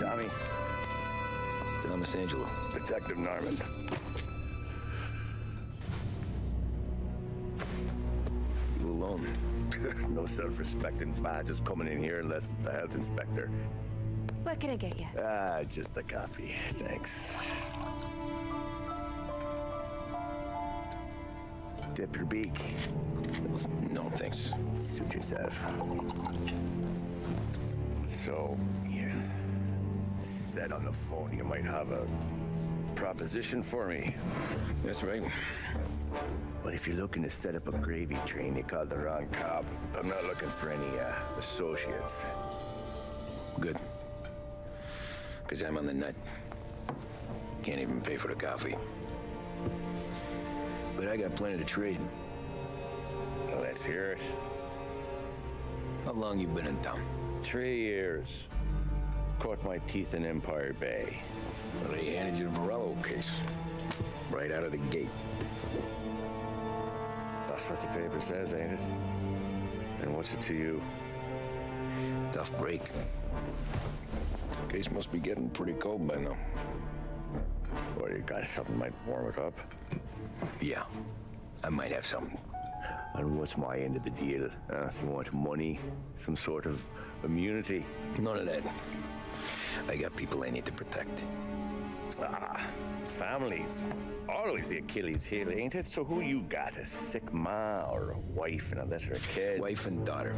Tommy. Thomas Angelo. Detective Norman. You alone? No self-respecting badges coming in here unless it's the health inspector. What can I get you? Just a coffee. Thanks. Dip your beak. No, thanks. Suit yourself. So, you said on the phone you might have a proposition for me. That's right. Well, if you're looking to set up a gravy train, you called the wrong cop. I'm not looking for any associates. Good. Because I'm on the nut. Can't even pay for the coffee. But I got plenty to trade. Well, let's hear it. How long you been in town? 3 years. Caught my teeth in Empire Bay. Well, they handed you the Morello case. Right out of the gate. That's what the paper says, ain't it? And what's it to you? Tough break. Case must be getting pretty cold by now. Or you got something might warm it up? Yeah, I might have something. And what's my end of the deal? You want money? Some sort of immunity? None of that. I got people I need to protect. Families. Always the Achilles heel, ain't it? So who you got? A sick ma or a wife and a litter of kids? Wife and daughter.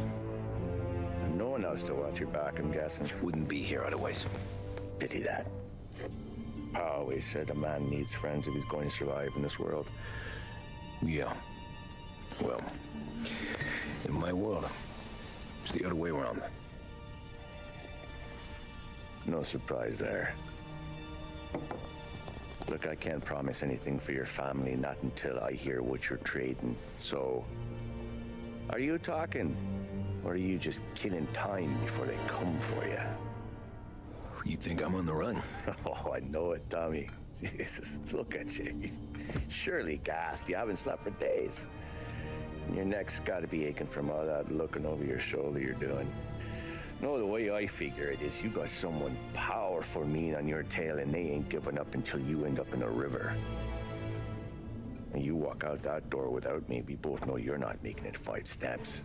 And no one else to watch your back, I'm guessing. Wouldn't be here otherwise. Pity that. Pa always said a man needs friends if he's going to survive in this world. Yeah. Well, in my world, it's the other way around. No surprise there. Look, I can't promise anything for your family, not until I hear what you're trading. So, are you talking? Or are you just killing time before they come for you? You think I'm on the run? Oh, I know it, Tommy. Jesus, look at you. Surely gassed. You haven't slept for days. And your neck's got to be aching from all that looking over your shoulder you're doing. No, the way I figure it is you got someone powerful mean on your tail and they ain't giving up until you end up in the river. And you walk out that door without me, we both know you're not making it 5 steps.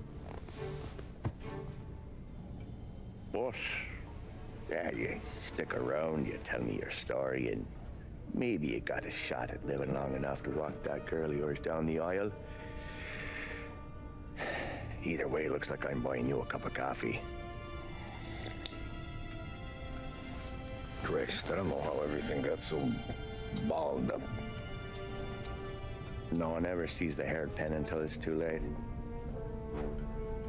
But, yeah, you stick around, you tell me your story, and maybe you got a shot at living long enough to walk that girl of yours down the aisle. Either way, looks like I'm buying you a cup of coffee. Christ, I don't know how everything got so balled up. No one ever sees the haired pen until it's too late.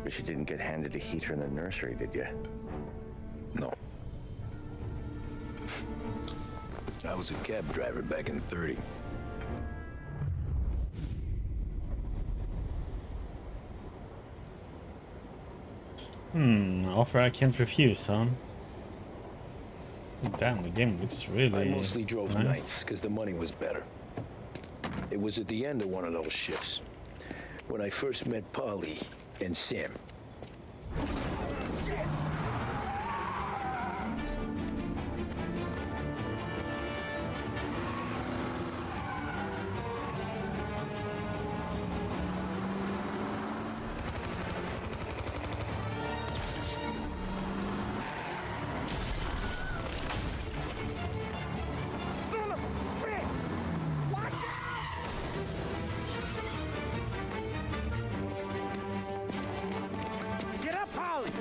But you didn't get handed a heater in the nursery, did you? No. I was a cab driver back in 30. Offer I can't refuse, huh? Damn, the game looks really I mostly drove nice. nights because the money was better. It was at the end of one of those shifts when I first met Polly and Sam.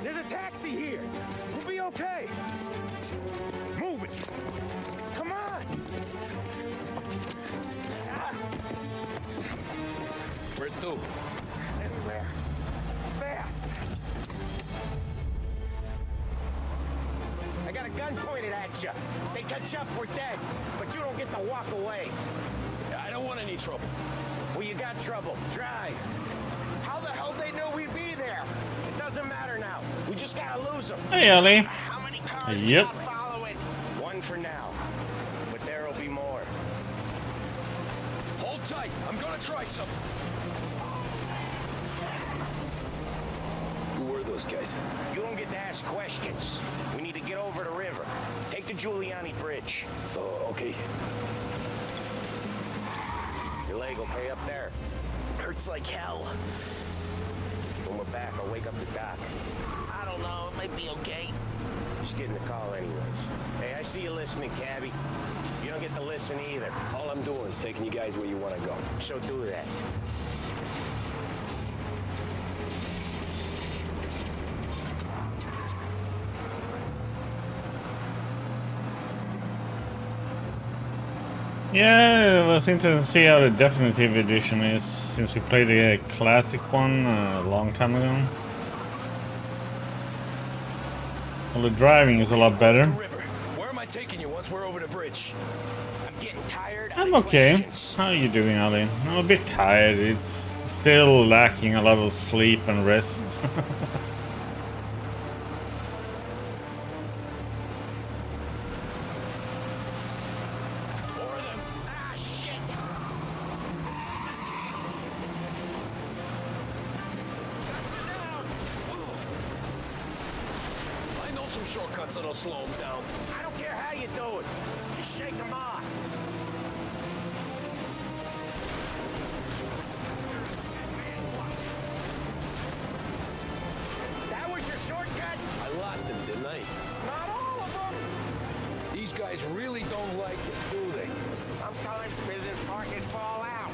There's a taxi here. We'll be okay. Move it. Come on. Where to? Everywhere. Fast. I got a gun pointed at you. They catch up, we're dead. But you don't get to walk away. I don't want any trouble. Well, you got trouble. Drive. How the hell they know we'd be there? It doesn't matter now. We just gotta lose them. Hey, Ellie. How many cars Yep. we got following? One for now. But there'll be more. Hold tight. I'm gonna try something. Who were those guys? You don't get to ask questions. We need to get over the river. Take the Giuliani Bridge. Oh, okay. Your leg okay up there? Hurts like hell. When we're back, I'll wake up the doc. I don't know, it might be okay. Just getting the call anyways. Hey, I see you listening, cabbie. You don't get to listen either. All I'm doing is taking you guys where you want to go. So do that. Yeah, it was interesting to see how the definitive edition is, since we played the classic one a long time ago. Well, the driving is a lot better. River, where am I taking you once we're over the bridge? I'm getting tired. I'm okay. How are you doing, Ali? I'm a bit tired. It's still lacking a lot of sleep and rest. Ah, shit! I know some shortcuts that'll slow them down. I don't care how you do it. Just shake them off. That was your shortcut? I lost him, didn't I? Not all of them. These guys really don't like it, do they? Sometimes business partners fall out.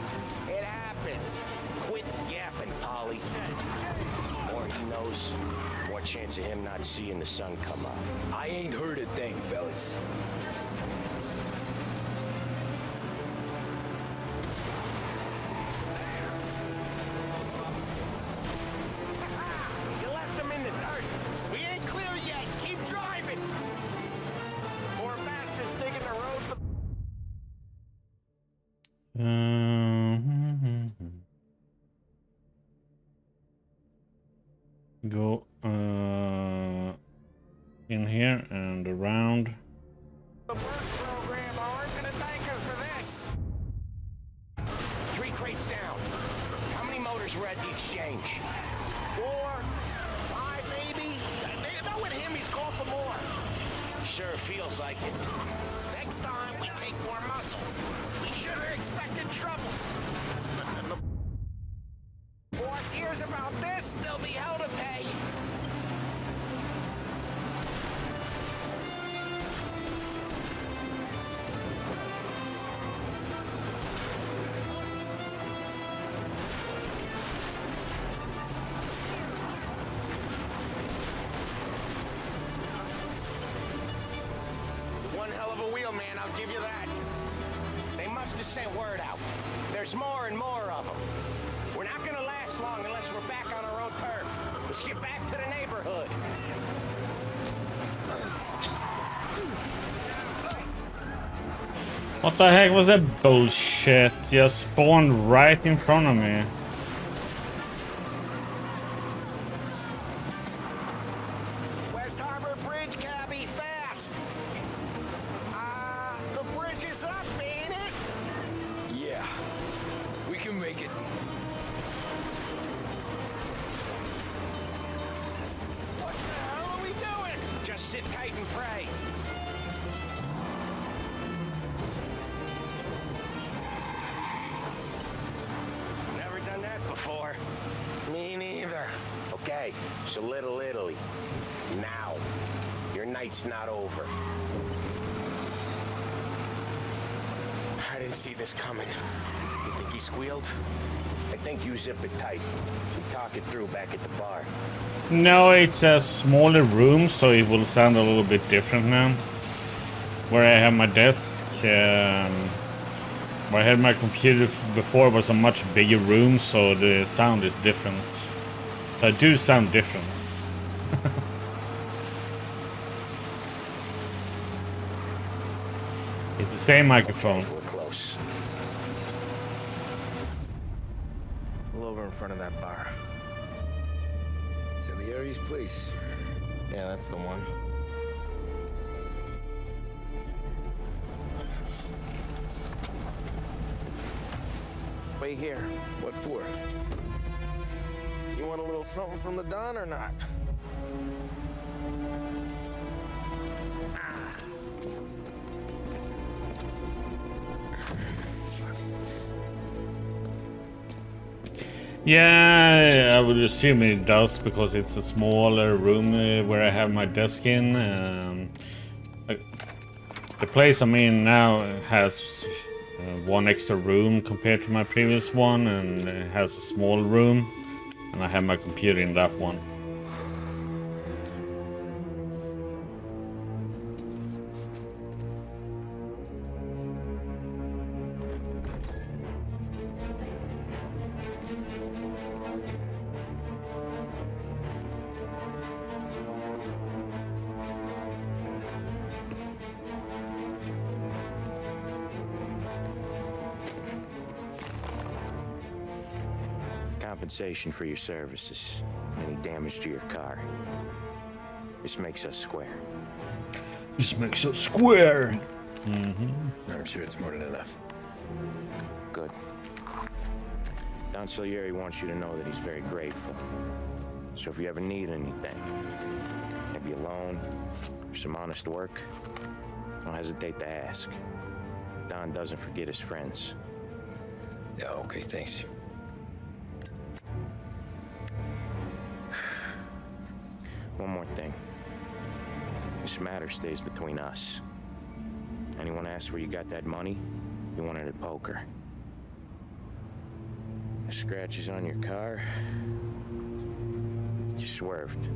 It happens. Quit yapping, Polly. The more he knows, the more chance of him not seeing the sun come up. I ain't heard a thing, fellas. You left him in the dirt. We ain't clear yet. Keep driving. Poor bastards digging the road for... Go in here and around. The works program aren't gonna thank us for this. 3 crates down. How many motors were at the exchange? 4, 5 maybe? They know with him he's called for more. Sure feels like it. Next time we take more muscle. We should have expected trouble. The boss hears about this, there'll be hell to pay. One hell of a wheel, man, I'll give you that. They must have sent word out. There's more and more of them. We're not gonna last long unless we're back on our own turf. Let's get back to the neighborhood. What the heck was that bullshit? Just spawned right in front of me. West Harbor Bridge, cabbie, fast. The bridge is up, ain't it? Yeah, we can make it. What the hell are we doing? Just sit tight and pray. Never done that before. Me neither. Okay, so Little Italy. Now. Your night's not over. I didn't see this coming. You think he squealed? I think you zip it tight. We talk it through back at the bar. No, it's a smaller room, so it will sound a little bit different now. Where I have my desk, where I had my computer before was a much bigger room, so the sound is different. I do sound different. It's the same microphone. We're close. A little over in front of that bar. Salieri's place. Yeah, that's the one. Wait here. What for? You want a little something from the Don or not? Yeah, I would assume it does because it's a smaller room where I have my desk in. The place I'm in now has one extra room compared to my previous one, and it has a small room, and I have my computer in that one. Compensation for your services. Any damage to your car. This makes us square. This makes us square. I'm sure it's more than enough. Good. Don Salieri wants you to know that he's very grateful. So if you ever need anything, maybe a loan or some honest work, don't hesitate to ask. Don doesn't forget his friends. Yeah, okay, thanks. One more thing. This matter stays between us. Anyone asks where you got that money, you won it at poker. The scratches on your car, you swerved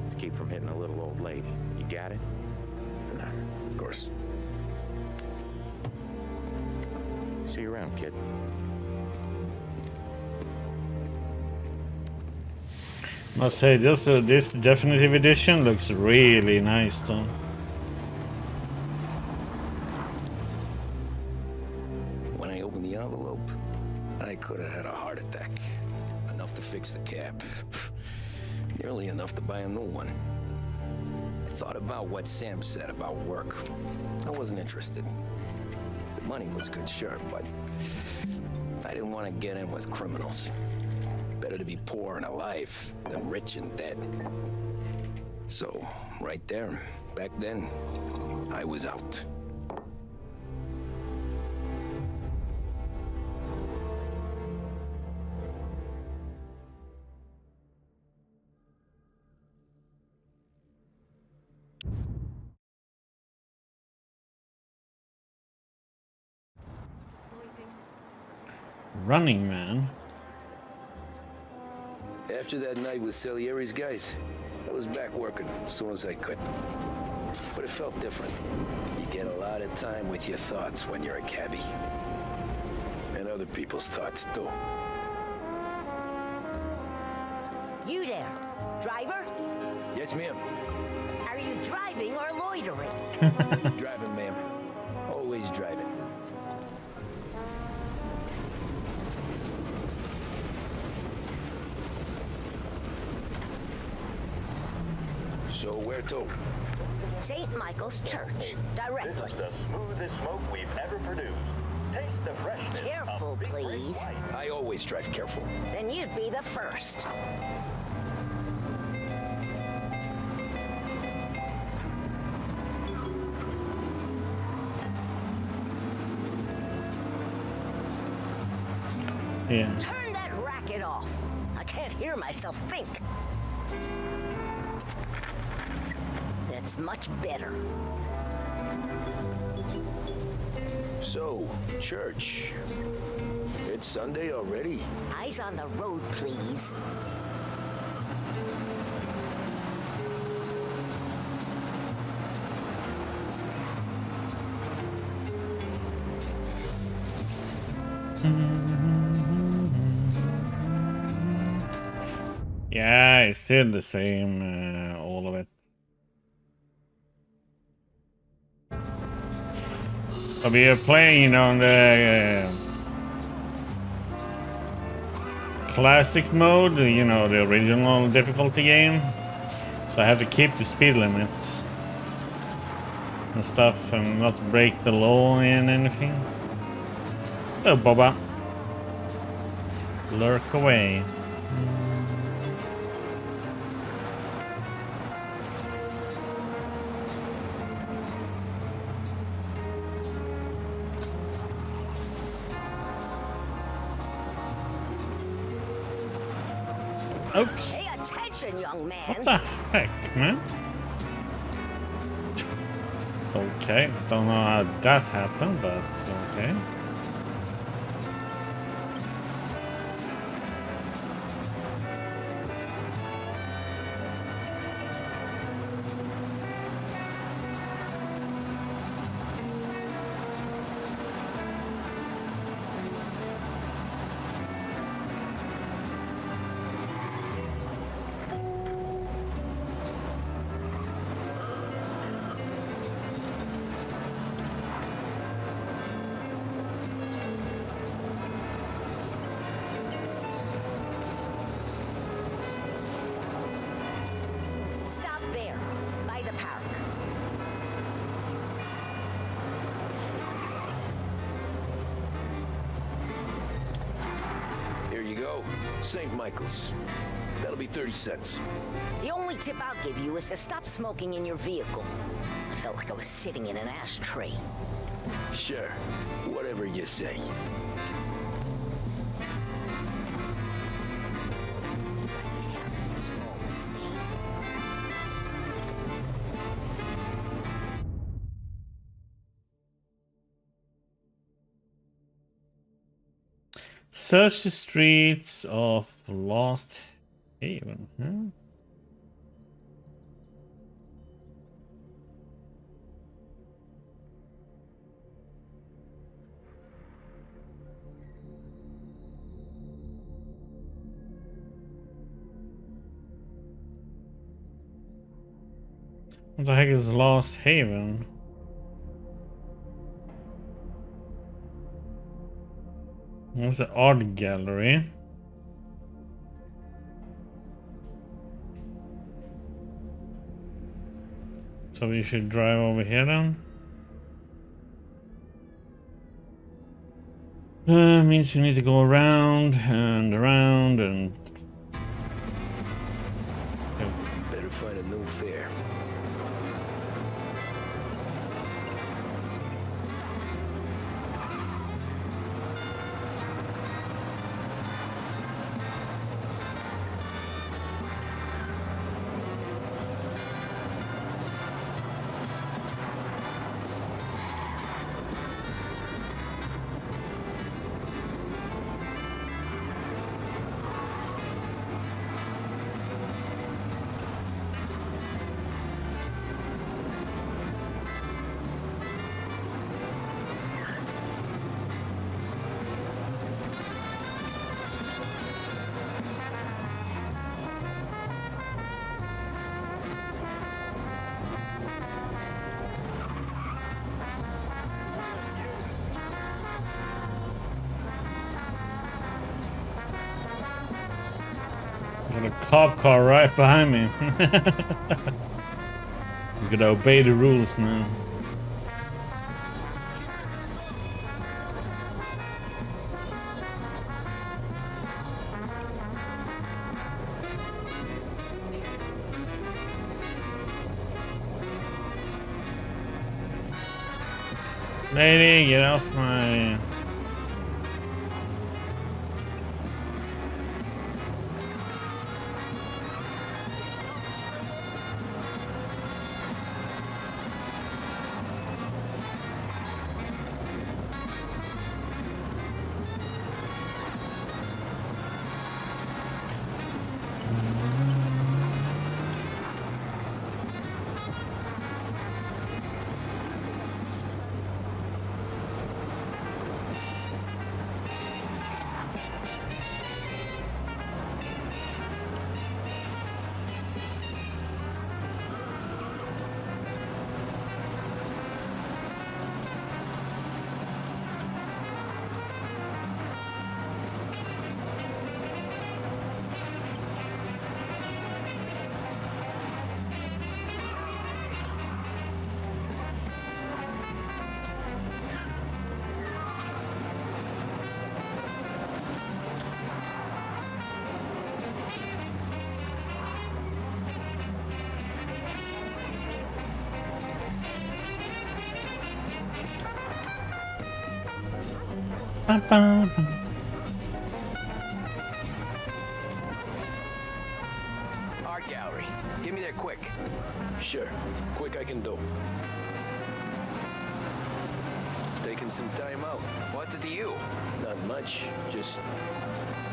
to keep from hitting a little old lady. You got it? No, of course. See you around, kid. Must say this definitive edition looks really nice though. When I opened the envelope, I could have had a heart attack. Enough to fix the cab. Nearly enough to buy a new one. I thought about what Sam said about work. I wasn't interested. The money was good, sure, but I didn't want to get in with criminals. Better to be poor and alive than rich and dead. So, right there, back then, I was out. Running Man. After that night with Salieri's guys, I was back working as soon as I could. But it felt different. You get a lot of time with your thoughts when you're a cabbie. And other people's thoughts, too. You there, driver? Yes, ma'am. Are you driving or loitering? Driving, ma'am. Always driving. So where to? St. Michael's Church, directly. This is the smoothest smoke we've ever produced. Taste the freshness. Careful, of Big Red please. White. I always drive careful. Then you'd be the first. Yeah. Turn that racket off. I can't hear myself think. That's much better. So, church. It's Sunday already. Eyes on the road, please. Yeah, it's still the same, all of it. So we are playing on the classic mode, you know, the original difficulty game. So I have to keep the speed limits and stuff and not break the law and anything. Oh, Boba. Lurk away. Oops. Pay attention, young man. What the heck, man? Okay, don't know how that happened, but okay. Stop there, by the park. Here you go. St. Michael's. That'll be 30 cents. The only tip I'll give you is to stop smoking in your vehicle. I felt like I was sitting in an ashtray. Sure. Whatever you say. These Italians are all the same. Search the streets of Lost Haven. Hmm? What the heck is Lost Haven? There's an art gallery. So we should drive over here then. Means we need to go around and around and... Better find a new fare. Got a cop car right behind me. You gotta obey the rules now. Lady, get off my... taking some time out. What's it to you? Not much, just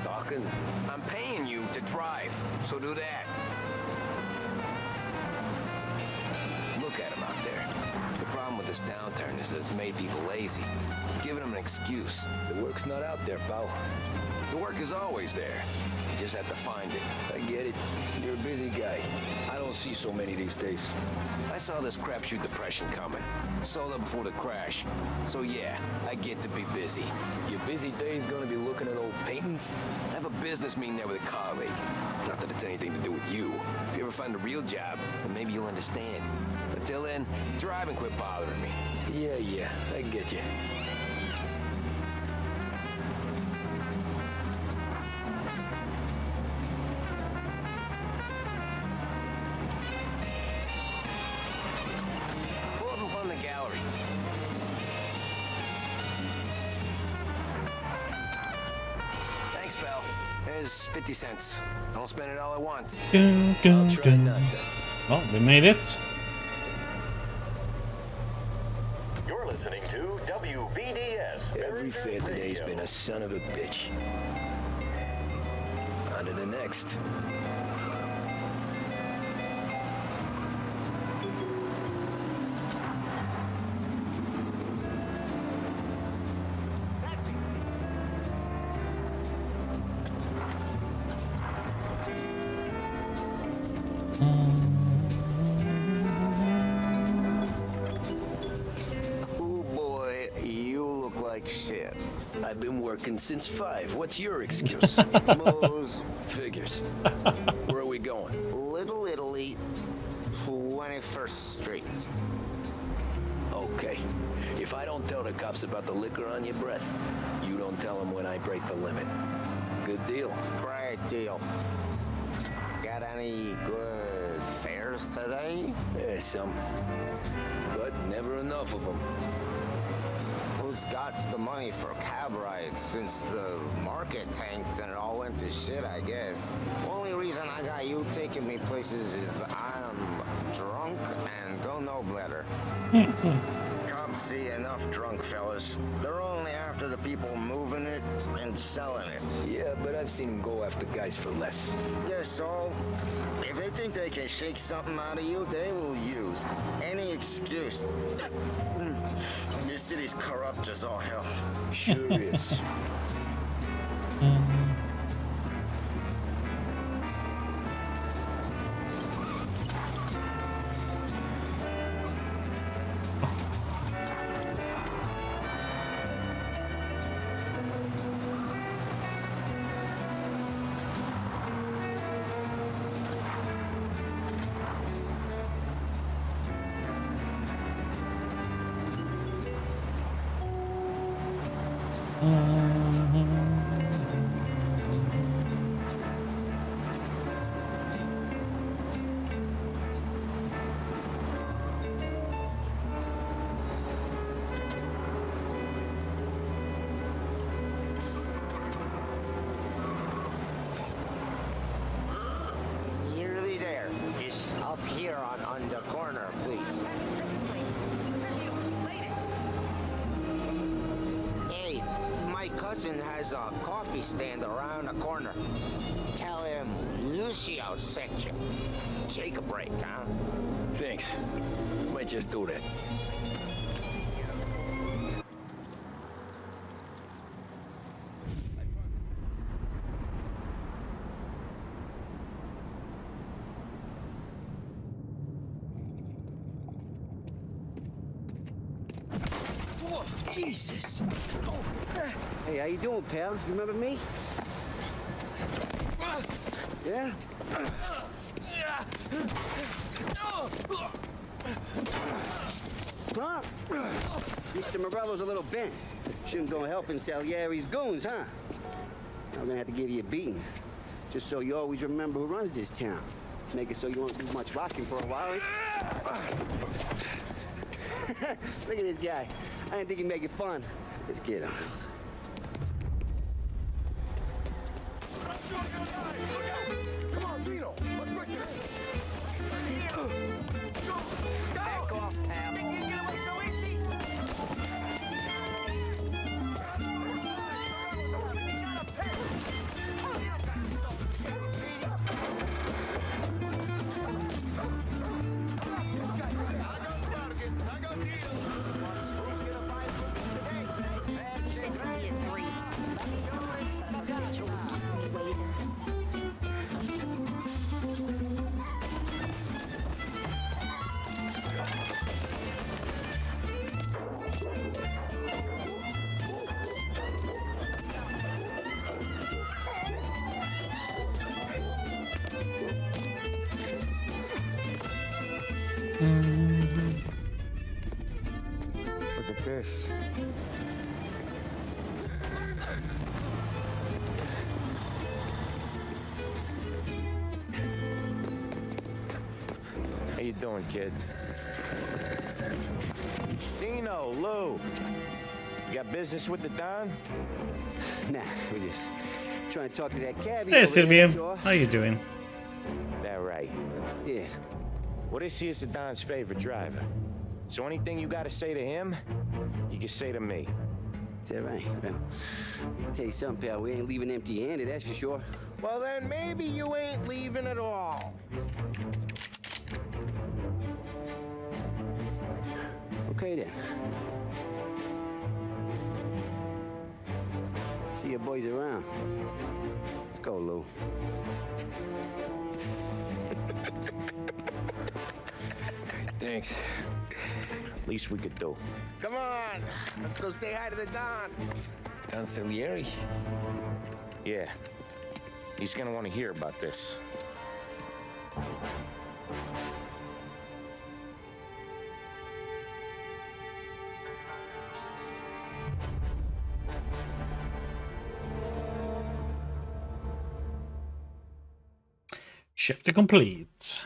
talking. I'm paying you to drive, so do that. Look at him out there. The problem with this downturn is that it's made people lazy, giving them an excuse. The work's not out there, pal. The work is always there. You just have to find it. I get it. You're a busy guy. I don't see so many these days. I saw this crapshoot depression coming. Sold up before the crash. So yeah, I get to be busy. Your busy day's gonna be looking at old paintings? I have a business meeting there with a colleague. Not that it's anything to do with you. If you ever find a real job, then maybe you'll understand. Until then, drive and quit bothering me. Yeah, I get you. Pull up in front of the gallery. Thanks, pal. There's 50 cents. Don't spend it all at once. I'll try not to. Well, we made it. You're listening to WVDS. Every fair today's been a son of a bitch. On to the next. Oh boy, you look like shit. I've been working since 5. What's your excuse? Moe's Figures. Where are we going? Little Italy, 21st Street. Okay. If I don't tell the cops about the liquor on your breath, you don't tell them when I break the limit. Good deal. Great deal. Got any good fares today? Yeah, some. But never enough of them. Who's got the money for cab rides since the market tanked and it all went to shit, I guess? Only reason I got you taking me places is I'm drunk and don't know better. Cops see enough drunk fellas. They're only after the people moving it and selling it. Yeah, but I've seen them go after guys for less. Yes, so if they think they can shake something out of you, they will use any excuse. This city's corrupt as all hell. Sure is. Nearly there. Just up here on the corner, please. Hey, my cousin has a coffee stand around the corner. Tell him Lucio sent you. Take a break, huh? Thanks. Might just do that. Jesus. Hey, how you doing, pal? You remember me? Yeah? Huh? Mr. Morello's a little bent. Shouldn't go helping Salieri's goons, huh? I'm gonna have to give you a beating. Just so you always remember who runs this town. Make it so you won't do much rocking for a while. Look at this guy. I didn't think he'd make it fun. Let's get him. Come on, Dino. Let's break it. Back off, pal. Think you can get away so easy? Look at this. How you doing, kid? Dino, Lou. You got business with the Don? Nah, we're just trying to talk to that cabbie. Hey, over there, Sylvia. that's all. How you doing? That right. Yeah. Well, this here's the Don's favorite driver. So anything you gotta say to him, you can say to me. Is that right? Well, I'll tell you something, pal. We ain't leaving empty-handed, that's for sure. Well, then maybe you ain't leaving at all. Okay, then. See your boys around. Let's go, Lou. Thanks. Least we could do. Come on, let's go say hi to the Don. Don Salieri? Yeah. He's gonna want to hear about this. Chapter complete.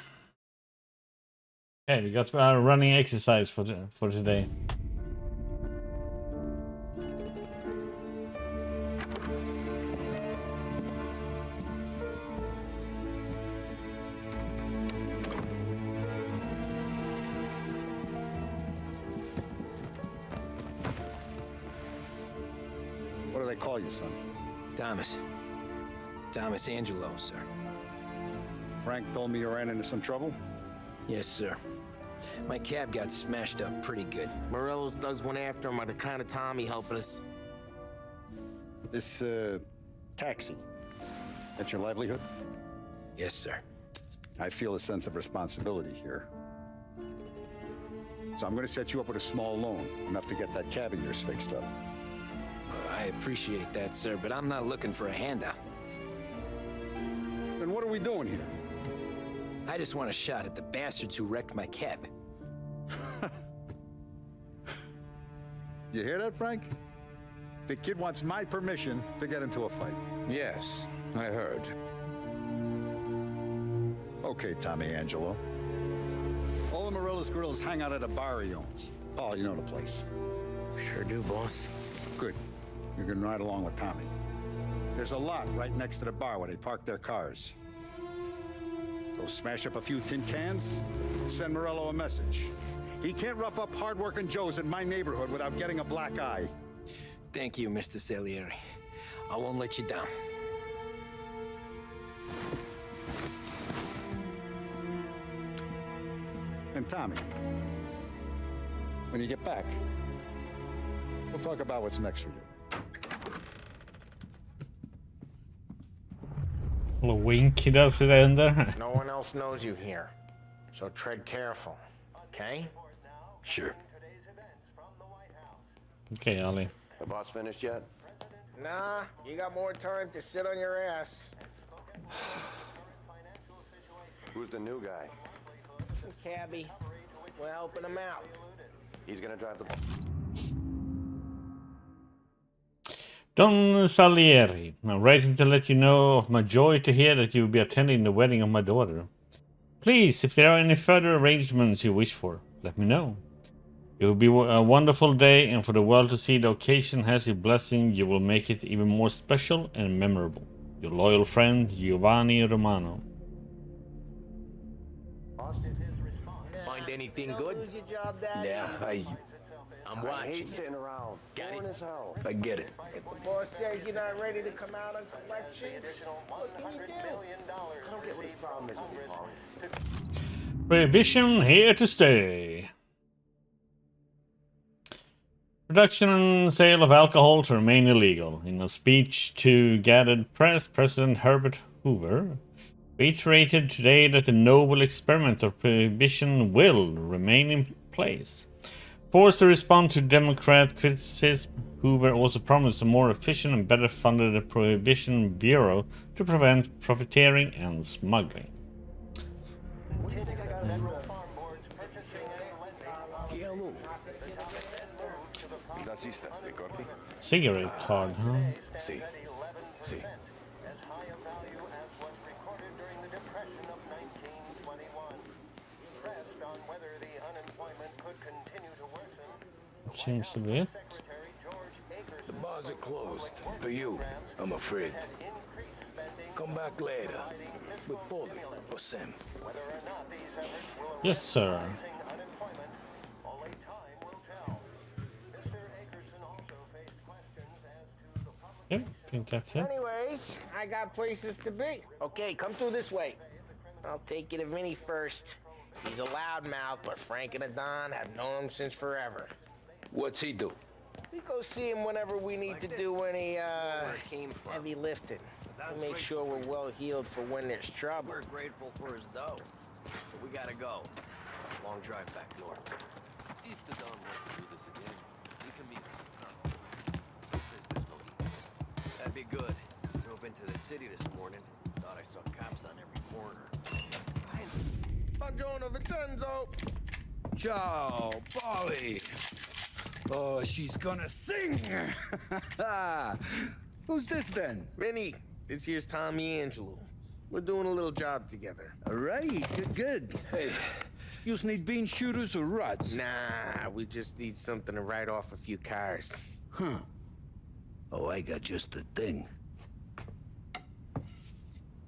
Okay, we got our running exercise for today. What do they call you, son? Thomas. Thomas Angelo, sir. Frank told me you ran into some trouble? Yes, sir. My cab got smashed up pretty good. Morello's thugs went after him on the kind of Tommy helping us. This, taxi. That's your livelihood? Yes, sir. I feel a sense of responsibility here. So I'm gonna set you up with a small loan, enough to get that cab of yours fixed up. I appreciate that, sir, but I'm not looking for a handout. Then what are we doing here? I just want a shot at the bastards who wrecked my cab. You hear that, Frank? The kid wants my permission to get into a fight. Yes, I heard. Okay, Tommy Angelo. All the Morello's girls hang out at a bar he owns. Paul, you know the place. Sure do, boss. Good. You can ride along with Tommy. There's a lot right next to the bar where they park their cars. Go smash up a few tin cans, send Morello a message. He can't rough up hard-working Joes in my neighborhood without getting a black eye. Thank you, Mr. Salieri. I won't let you down. And Tommy, when you get back, we'll talk about what's next for you. Little wink he does it in there. No one else knows you here, so tread careful, okay? Sure. Okay, Ali. The boss finished yet? Nah, you got more time to sit on your ass. Who's the new guy? Some cabbie. We're helping him out. He's gonna drive the... Don Salieri, I'm writing to let you know of my joy to hear that you will be attending the wedding of my daughter. Please, if there are any further arrangements you wish for, let me know. It will be a wonderful day, and for the world to see the occasion has your blessing, you will make it even more special and memorable. Your loyal friend, Giovanni Romano. Find anything good? Lose your job, Daddy? Yeah, I'm I watching. hate sitting around. Got Boring it. as hell. I get it. If the boss says you're not ready to come out on collections, what can you do? I don't get what his problem is with you, Paul. Prohibition here to stay. Production and sale of alcohol to remain illegal. In a speech to gathered press, President Herbert Hoover reiterated today that the noble experiment of prohibition will remain in place. Forced to respond to Democrat criticism, Hoover also promised a more efficient and better funded Prohibition Bureau to prevent profiteering and smuggling. What do you think I got at Federal Farm Board's purchase Cigarette card, huh? See. See. As high a value as was recorded during the Depression of 1921. Pressed on whether the unemployment could continue to worsen, Seems a bit. Secretary George Akers The bars are closed. For you, I'm afraid. increased spending. Come back later. With Paulie or Sam. Whether or not these efforts will Yes, sir. unemployment, only time will tell. Mr. Akerson also faced questions as to the public. Yep, I think that's it. Anyways, I got places to be. Okay, come through this way. I'll take you to Vinny first. He's a loudmouth, but Frank and the Don have known him since forever. What's he do? We go see him whenever we need to do any, heavy lifting. We make sure we're well healed for when there's trouble. We're grateful for his dough, but we gotta go. Long drive back north. If the Don wants to do this again, we can meet him. Business no eat. That'd be good. Drove into the city this morning. Thought I saw cops on every corner. Buongiorno, Vincenzo. Ciao, Polly. Oh, she's gonna sing. Who's this then? Vinny, this here's Tommy Angelo. We're doing a little job together. All right, good. Hey, you need bean shooters or rods? Nah, we just need something to write off a few cars. Huh. Oh, I got just the thing.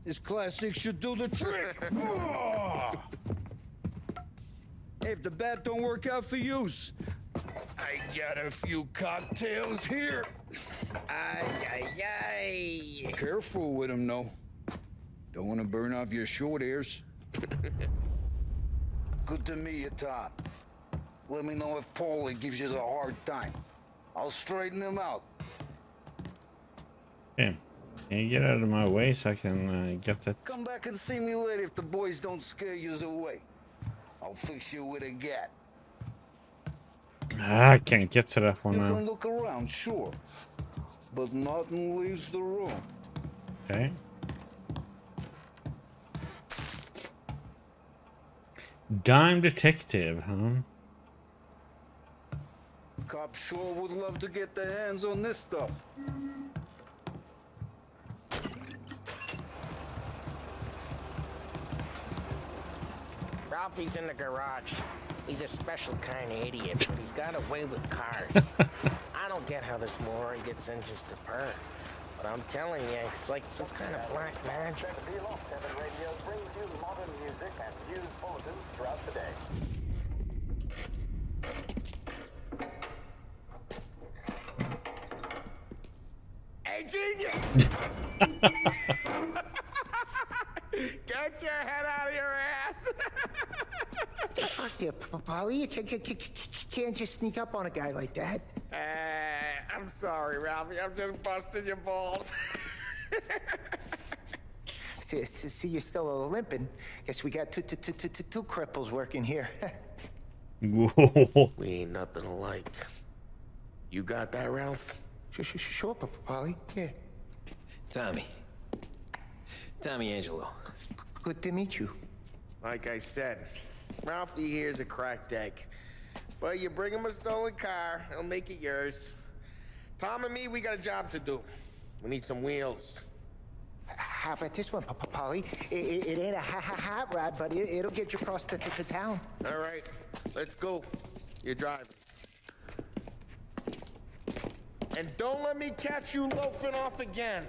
This classic should do the trick. Oh! Hey, if the bat don't work out for yous, I got a few cocktails here. Ay, ay, ay. Careful with them, though. Don't want to burn off your short hairs. Good to meet you, Tom. Let me know if Paulie gives you a hard time. I'll straighten him out. Okay. Can you get out of my way so I can get that? Come back and see me later if the boys don't scare yous away. I'll fix you with a gat. I can't get to that one You now. can look around, sure. But nothing leaves the room. Okay. Dime detective, huh? Cops sure would love to get their hands on this stuff. Ralphie's in the garage. He's a special kind of idiot, but he's got a way with cars. I don't get how this moron gets engines to purr. But I'm telling you, it's like some kind of black magic. The Lost Heaven Radio brings you modern music and news bulletins throughout the day. Hey, genius! Get your head out of your ass! Fuck there, Polly. You can't just sneak up on a guy like that. I'm sorry, Ralphie. I'm just busting your balls. See, you're still limping. Guess we got two cripples working here. Whoa. We ain't nothing alike. You got that, Ralph? Sure, Polly. Yeah. Tommy Angelo. Good to meet you. Like I said, Ralphie here's a cracked egg. Well, you bring him a stolen car, he'll make it yours. Tom and me, we got a job to do. We need some wheels. How about this one, Polly? It ain't a hot rod, but it'll get you across to town. All right, let's go. You're driving. And don't let me catch you loafing off again.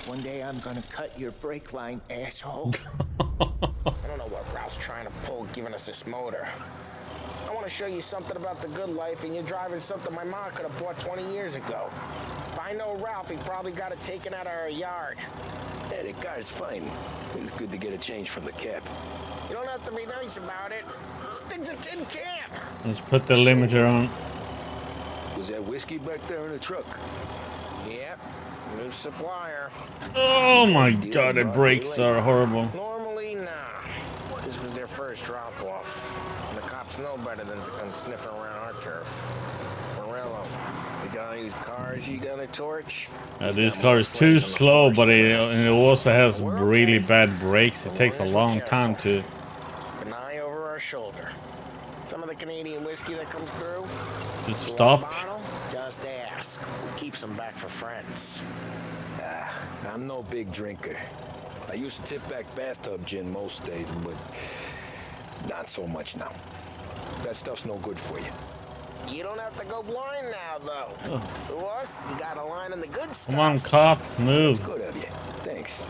One day I'm gonna cut your brake line, asshole. I don't know what Ralph's trying to pull giving us this motor. I want to show you something about the good life, and you're driving something my mom could have bought 20 years ago. If I know Ralph, he probably got it taken out of our yard. Yeah, the car's fine. It's good to get a change from the cap. You don't have to be nice about it. This thing's a tin can. Let's put the limiter on. Was that whiskey back there in the truck? Yep, new supplier. Oh my god, the brakes are horrible. Normally, nah. This was their first drop-off. The cops know better than to come sniffing around our turf. Morello, you got any cars you got a torch? This car is too slow, but it also has really bad brakes. It takes a long time to Keep an eye over our shoulder. Some of the Canadian whiskey that comes through. Just you stop. want a bottle? Just ask. Keeps them back for friends. I'm no big drinker. I used to tip back bathtub gin most days, but not so much now. That stuff's no good for you. You don't have to go blind now, though. To us, you got a line in the good stuff. Come on, cop, move. It's good of you. Thanks.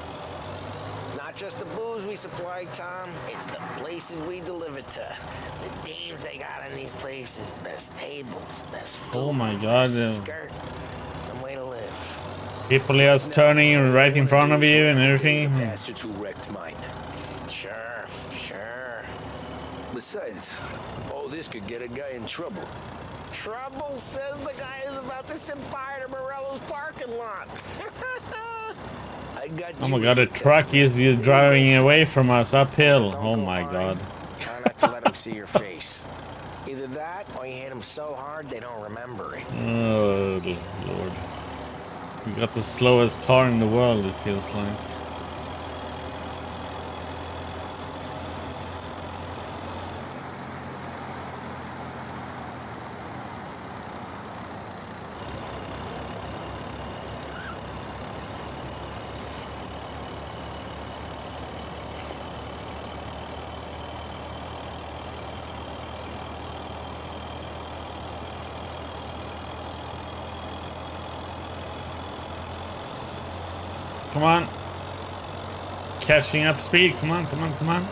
Not just the booze we supply, Tom. It's the places we deliver to. The dames they got in these places. Best tables, best food. Oh my God. Skirt. Some way to live. People just turning right in front of you and everything. Bastards who wrecked mine. Sure, sure. Besides, all this could get a guy in trouble. Trouble, says the guy who's about to set fire to Morello's parking lot. I got Oh my God, the truck is driving away from us uphill. Oh my God. Try not to let him see your face. Either that, or you hit him so hard they don't remember it. Oh Lord. We got the slowest car in the world, it feels like. Come on. Catching up speed. Come on, come on, come on.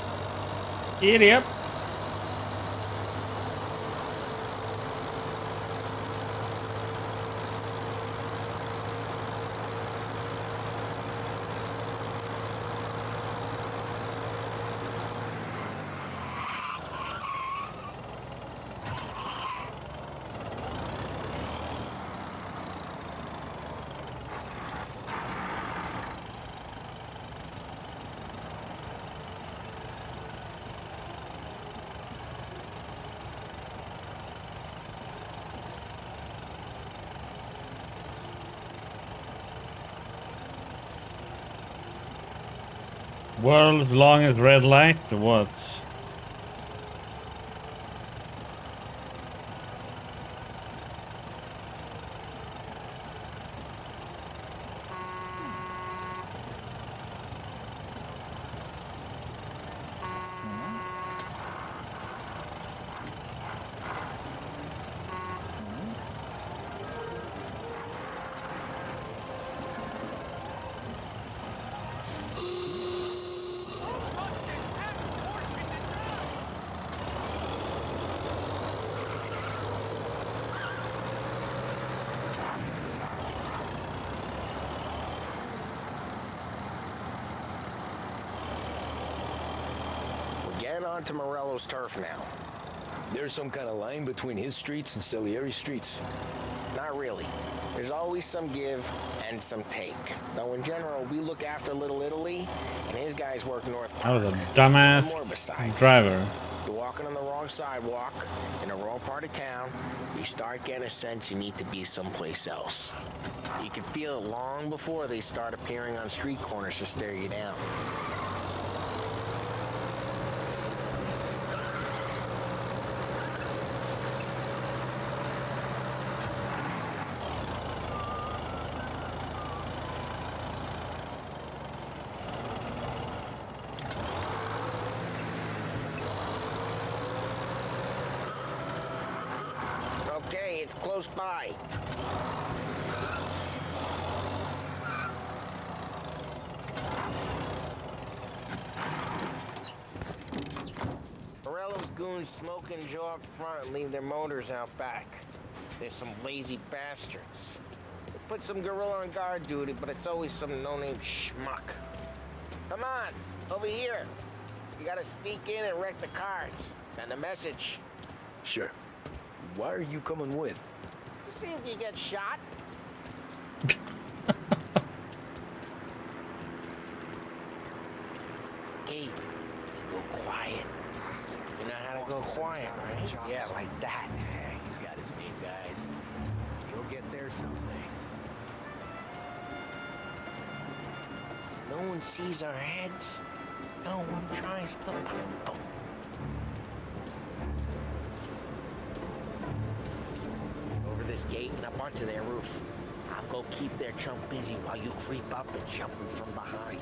Idiot. World's longest red light? What? Get on to Morello's turf now. There's some kind of line between his streets and Salieri's streets. Not really. There's always some give and some take. Though in general, we look after Little Italy, and his guys work North I was Park. a dumbass More besides. driver. You're walking on the wrong sidewalk, in the wrong part of town, you start getting a sense you need to be someplace else. You can feel it long before they start appearing on street corners to stare you down. Okay, it's close by. Morello's goons smoke and Joe up front and leave their motors out back. There's some lazy bastards. They put some gorilla on guard duty, but it's always some no-name schmuck. Come on, over here. You gotta sneak in and wreck the cars. Send a message. Sure. Why are you coming with? To see if you get shot. Hey, you go quiet. You know how to go quiet, right? Yeah, like that. He's got his main guys. He'll get there someday. No one sees our heads. No one tries to pop them. this gate and up onto their roof. I'll go keep their chunk busy while you creep up and jump him from behind.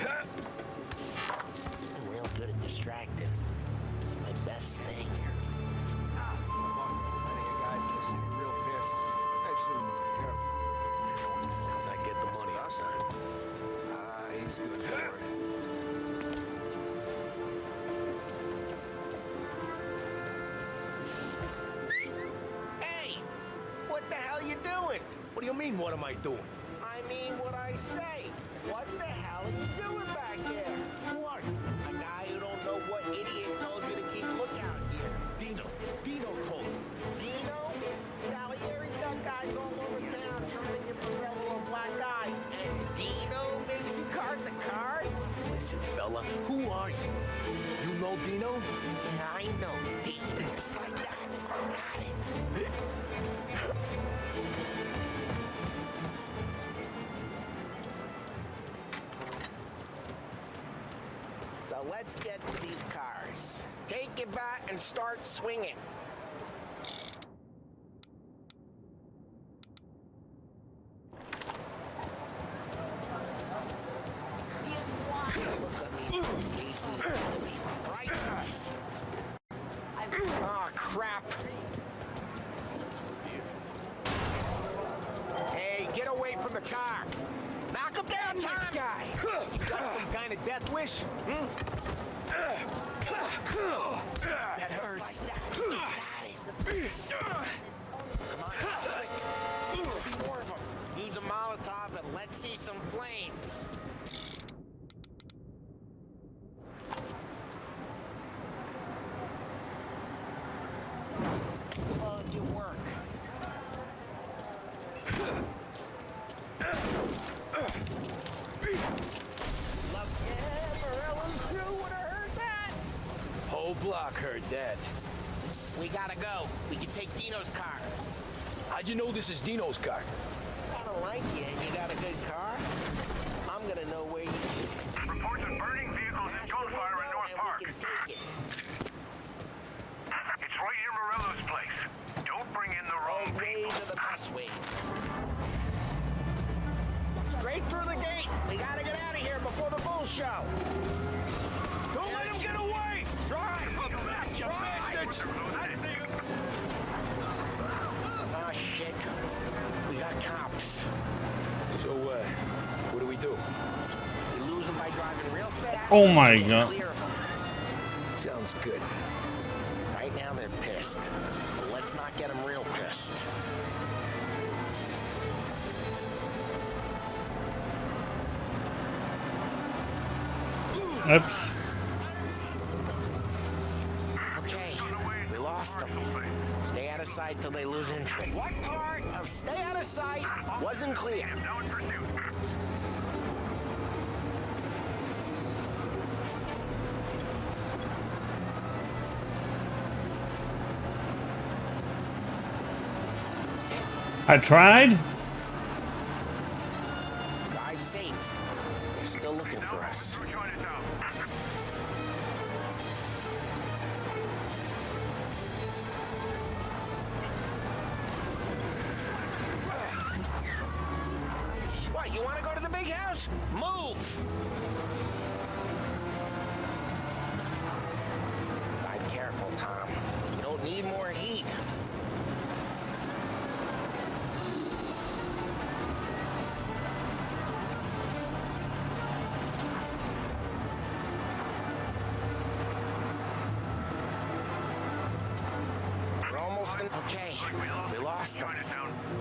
I'm real good at distracting. It's my best thing. Boss, I think you guys in the city real pissed. Actually, careful. Cause I get the money on time. He's good for it. Hey! What the hell you doing? What do you mean, what am I doing? I mean what I say. What the hell are you doing back there? What? A guy who don't know what idiot told you to keep lookout here. Dino told me. Dino? Salieri's got guys all over town trying to get Morello a black eye. And Dino makes you card the cards? Listen, fella, who are you? You know Dino? Yeah, I know. Dino. Just like that. I got it. So let's get to these cars. Take your bat and start swinging. Oh, crap. Hey, get away from the car. Knock him down, Tom. This guy. You got some kind of death wish? That hurts. Come on, quick. There'll be more of them. Use a Molotov and let's see some flames. Oh, you work. Morello's crew would have heard that. Whole block heard that. We gotta go. We can take Dino's car. How'd you know this is Dino's car? I don't like you and you got a good car. I'm gonna know where you Reports of burning vehicles and gunfire in North Park. we can take it. It's right near Morello's place. Don't bring in the wrong Old ways are the best ways. Straight through the gate. We gotta get out of here before the bull show. Don't let him get away! Drive! Back, you bastards! I see you! Oh, shit. We got cops. So, what do we do? We lose them by driving real fast. Oh my and God. clear of them. Sounds good. Right now they're pissed. But let's not get them real pissed. Oops. Okay, we lost them. Stay out of sight till they lose interest. What part of stay out of sight wasn't clear? now in pursuit. I tried. Drive safe. They're still looking for us. Through Chinatown. What, you want to go to the big house? Move! Drive careful, Tom. You don't need more heat. We're almost in. Okay, we lost them.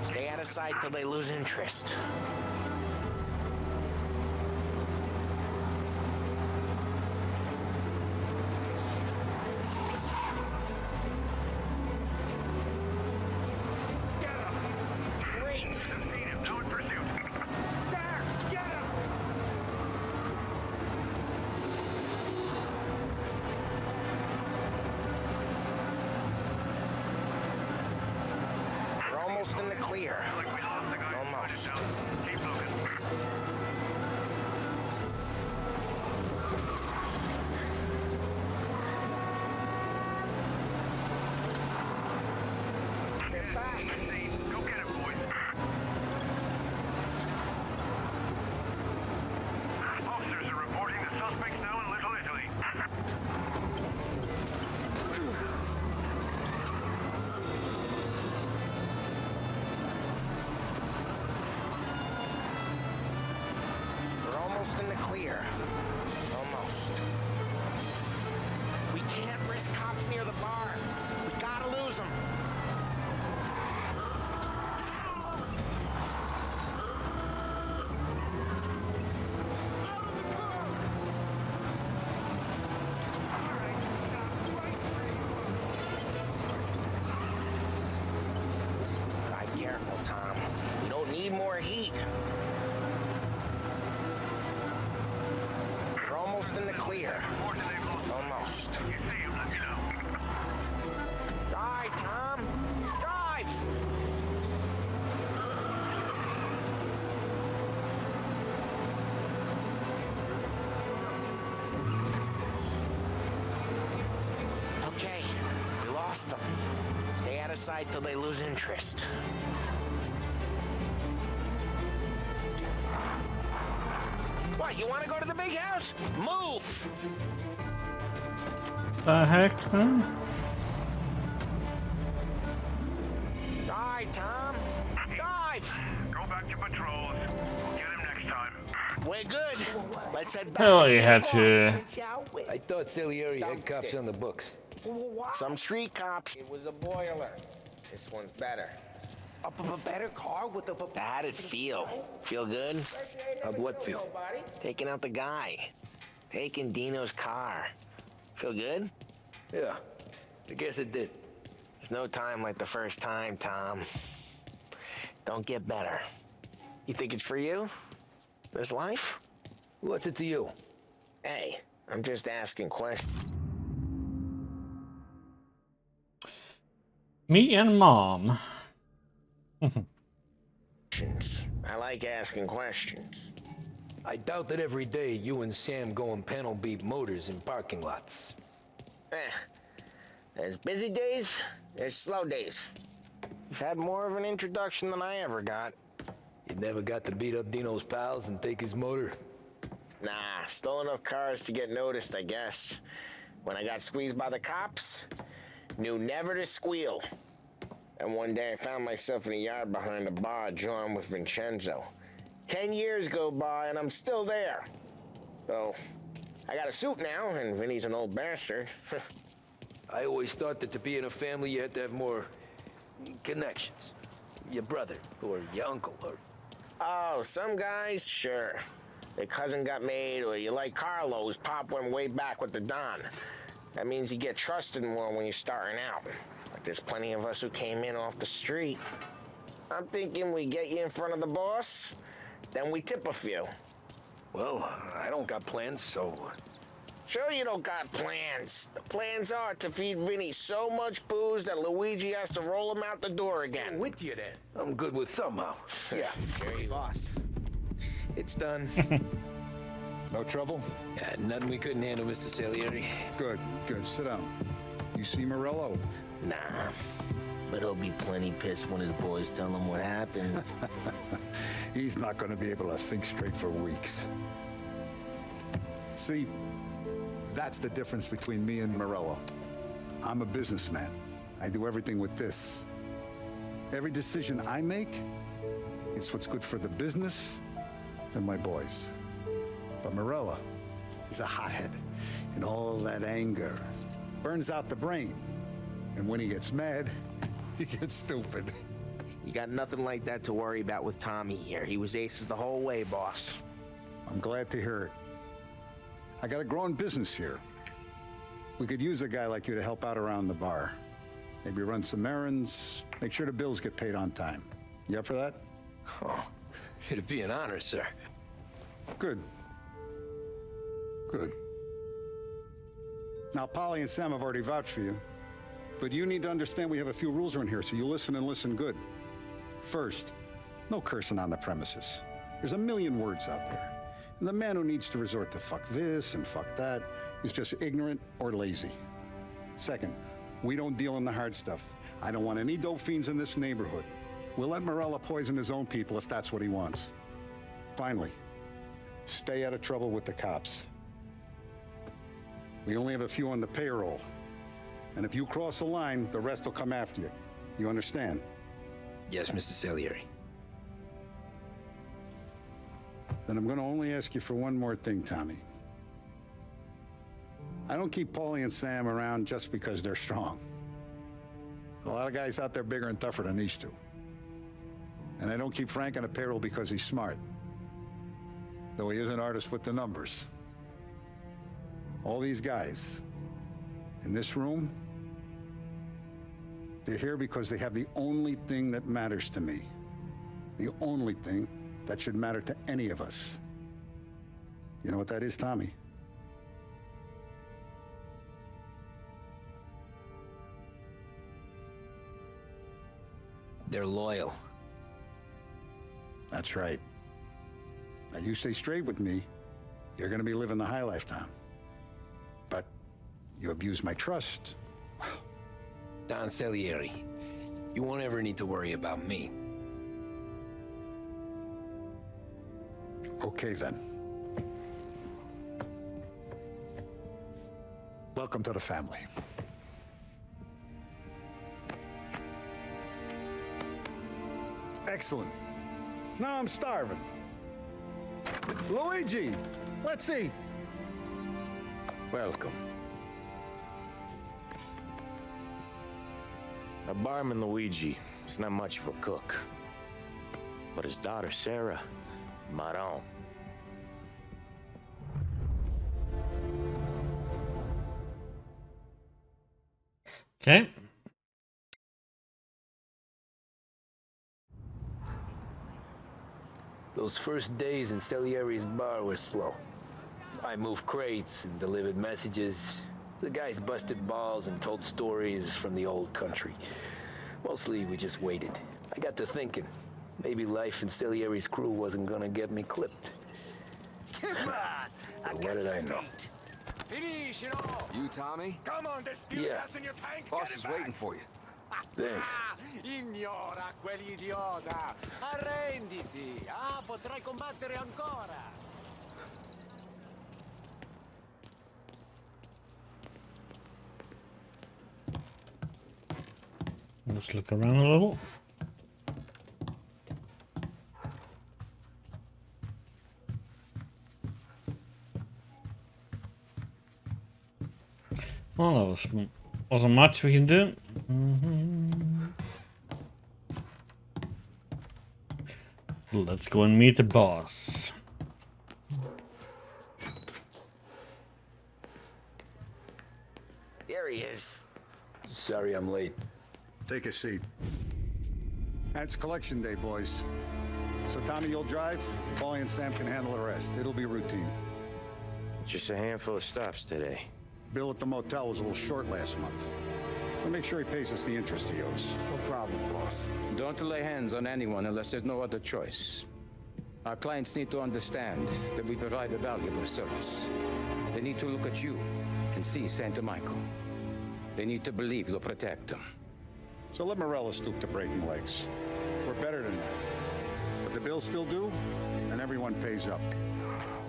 Stay out of sight till they lose interest. Great. Now in pursuit. There, get him! We're almost in the clear. Like we lost the guy in Almost. Chinatown. Keep looking. They're back. Go get it, boys. Officers are reporting the suspects now in Little Italy. We're almost in the clear. Almost. We can't risk cops near the bar. We gotta lose them. Drive careful, Tom. We don't need more heat. We're almost in the clear. Almost. You see him, let me know. Drive, Tom. Drive! Okay, we lost them. Stay out of sight till they lose interest. What, you want to go to the big house? Move! The heck, man? Drive, Tom. Drive! Go back to patrols. We'll get him next time. We're good. Let's head back Oh, to you St. had Boss. to. I thought Salieri had cops on the books. Some street cops. It was a boiler. This one's better. A better car with a... How'd it feel? Feel good? How'd what feel? Taking out the guy. Taking Dino's car. Feel good? Yeah, I guess it did. There's no time like the first time, Tom. Don't get better. You think it's for you? This life? What's it to you? Hey, I'm just asking questions. Me and Mom. I like asking questions. I doubt that every day you and Sam go and panel beat motors in parking lots. There's busy days, there's slow days. You've had more of an introduction than I ever got. You never got to beat up Dino's pals and take his motor? Nah, stole enough cars to get noticed, I guess. When I got squeezed by the cops, knew never to squeal. And one day I found myself in a yard behind a bar drawing with Vincenzo. 10 years go by and I'm still there. So, I got a suit now, and Vinny's an old bastard. I always thought that to be in a family you had to have more connections. Your brother, or your uncle, or... Oh, some guys, sure. Their cousin got made, or you like Carlos, Pop went way back with the Don. That means you get trusted more when you're starting out. But there's plenty of us who came in off the street. I'm thinking we get you in front of the boss, then we tip a few. Well, I don't got plans, so... Sure you don't got plans. The plans are to feed Vinny so much booze that Luigi has to roll him out the door again. With you then. I'm good with somehow. Yeah. Sure you boss. It's done. No trouble? Yeah, nothing we couldn't handle, Mr. Salieri. Good, good. Sit down. You see Morello? Nah. But he'll be plenty pissed when his boys tell him what happened. He's not going to be able to think straight for weeks. See, that's the difference between me and Morello. I'm a businessman. I do everything with this. Every decision I make, it's what's good for the business and my boys. But Morello is a hothead, and all that anger burns out the brain. And when he gets mad, he gets stupid. You got nothing like that to worry about with Tommy here. He was aces the whole way, boss. I'm glad to hear it. I got a growing business here. We could use a guy like you to help out around the bar. Maybe run some errands, make sure the bills get paid on time. You up for that? Oh, it'd be an honor, sir. Good. Good. Now, Polly and Sam have already vouched for you. But you need to understand we have a few rules around here, so you listen and listen good. First, no cursing on the premises. There's a million words out there. And the man who needs to resort to fuck this and fuck that is just ignorant or lazy. Second, We don't deal in the hard stuff. I don't want any dope fiends in this neighborhood. We'll let Morello poison his own people if that's what he wants. Finally, stay out of trouble with the cops. We only have a few on the payroll. And if you cross the line, the rest will come after you. You understand? Yes, Mr. Salieri. Then I'm going to only ask you for one more thing, Tommy. I don't keep Paulie and Sam around just because they're strong. A lot of guys out there bigger and tougher than these two. And I don't keep Frank on the payroll because he's smart. Though he is an artist with the numbers. All these guys in this room, they're here because they have the only thing that matters to me. The only thing that should matter to any of us. You know what that is, Tommy? They're loyal. That's right. Now you stay straight with me, you're gonna be living the high life, Tom. But you abuse my trust. Don Salieri, you won't ever need to worry about me. Okay then. Welcome to the family. Excellent. Now I'm starving. Luigi, let's eat. Welcome. Our barman Luigi is not much of a cook. But his daughter Sarah, Maron. Okay. Those first days in Salieri's bar were slow. I moved crates and delivered messages. The guys busted balls and told stories from the old country. Mostly, we just waited. I got to thinking, maybe life in Salieri's crew wasn't gonna get me clipped. But what did I know? Finish it all! You, Tommy? Come on, there's still Yeah. gas in your tank. Boss Get it is back. waiting for you. Thanks. Ignora quell'idiota! Arrenditi! Potrai combattere ancora! Let's look around a little. Well, that wasn't much we can do. Let's go and meet the boss. There he is. Sorry I'm late. Take a seat. It's collection day, boys. So Tommy, you'll drive. Paulie and Sam can handle the rest. It'll be routine. Just a handful of stops today. Bill at the motel was a little short last month. So make sure he pays us the interest he owes. No problem, boss. Don't lay hands on anyone unless there's no other choice. Our clients need to understand that we provide a valuable service. They need to look at you and see Santa Michael. They need to believe you'll protect them. So let Morello stoop to breaking legs. We're better than that. But the bill's still due, and everyone pays up.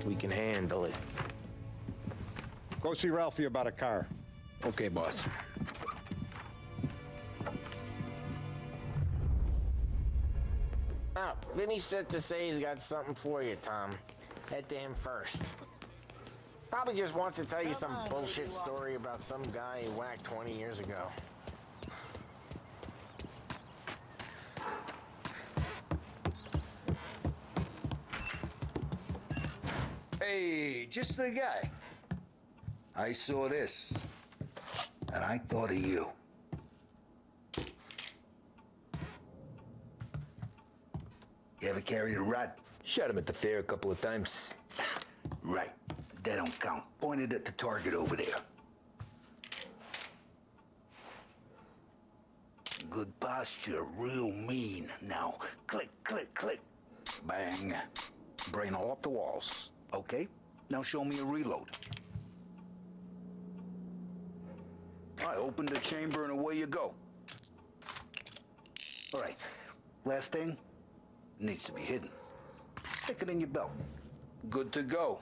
We can handle it. Go see Ralphie about a car. Okay, boss. Oh, Vinny said to say he's got something for you, Tom. Head to him first. Probably just wants to tell you some bullshit story about some guy he whacked 20 years ago. Hey, just the guy. I saw this, and I thought of you. You ever carried a rat? Shot him at the fair a couple of times. Right. That don't count. Pointed at the target over there. Good posture, real mean. Now, click, click, click. Bang. Brain all up the walls. Okay? Now show me a reload. I open the chamber and away you go. All right, last thing, needs to be hidden. Stick it in your belt. Good to go.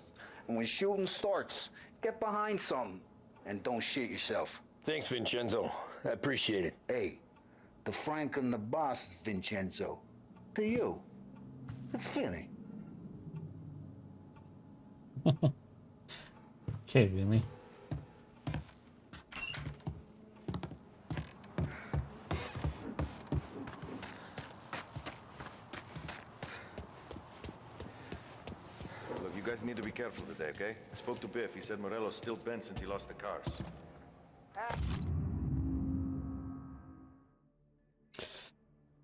And when shooting starts, get behind something and don't shit yourself. Thanks, Vincenzo. I appreciate it. Hey, the Frank and the boss is Vincenzo. To you, it's Vinny. Okay, Vinny. Look, you guys need to be careful today, okay? I spoke to Biff. He said Morello's still bent since he lost the cars.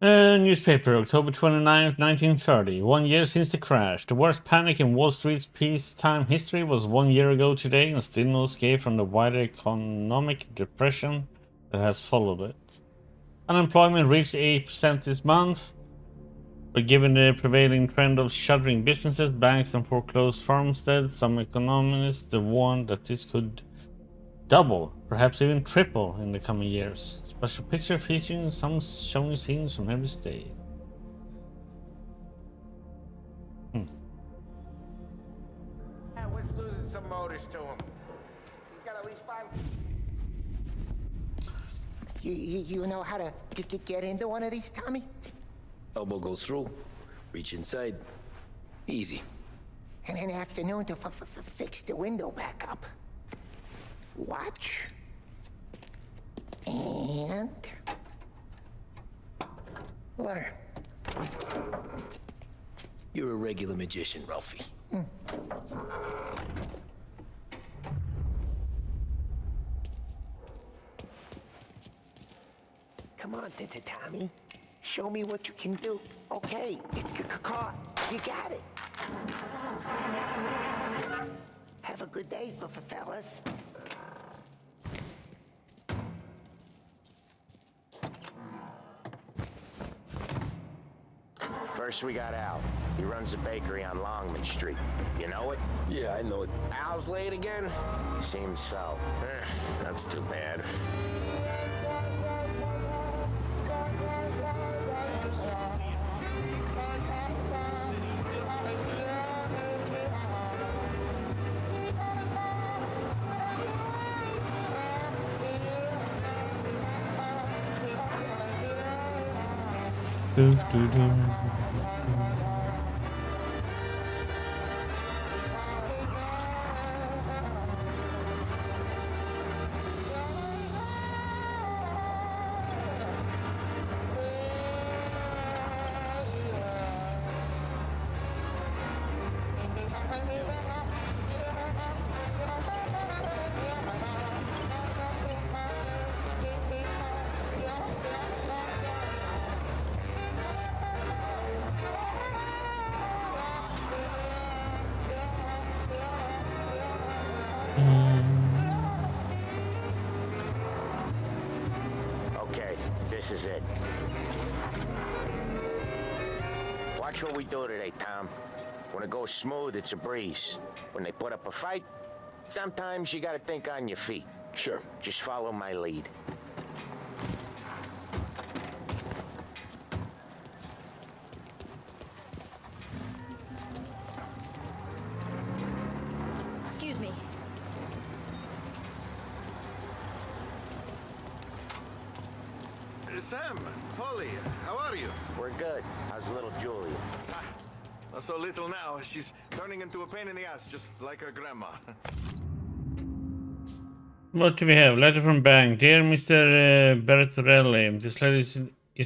Newspaper, October 29th, 1930. 1 year since the crash. The worst panic in Wall Street's peacetime history was 1 year ago today, and still no escape from the wider economic depression that has followed it. Unemployment reached 8% this month, but given the prevailing trend of shuttering businesses, banks, and foreclosed farmsteads, some economists warned that this could double, perhaps even triple in the coming years. Special picture featuring some showing scenes from every state. What's losing some motors to him? He's got at least 5. You know how to get into one of these, Tommy? Elbow goes through, reach inside. Easy. And an afternoon to fix the window back up. Watch. And learn. You're a regular magician, Ralphie. Come on, Tommy. Show me what you can do. Okay, it's caught. You got it. Have a good day, fellas. First, we got Al. He runs a bakery on Longman Street. You know it? Yeah, I know it. Al's late again? Seems so. That's too bad. Okay, this is it. Watch what we do today, Tom. When it goes smooth, it's a breeze. When they put up a fight, sometimes you gotta think on your feet. Sure. Just follow my lead. Excuse me. Sam, Polly, how are you? We're good. How's little Julia? Not so little now. She's turning into a pain in the ass, just like her grandma. What do we have? Letter from bank. Dear Mr. Bertorelli, this letter is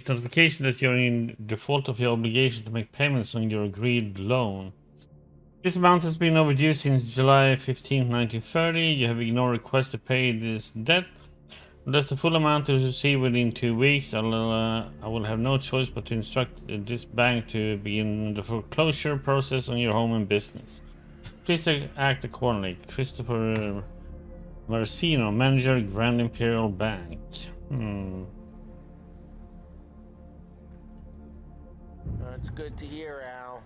notification that you're in default of your obligation to make payments on your agreed loan. This amount has been overdue since July 15, 1930. You have ignored requests to pay this debt. Unless the full amount is received within 2 weeks, I will have no choice but to instruct this bank to begin the foreclosure process on your home and business. Please act accordingly. Christopher Marcino, Manager, Grand Imperial Bank. That's good to hear, Al.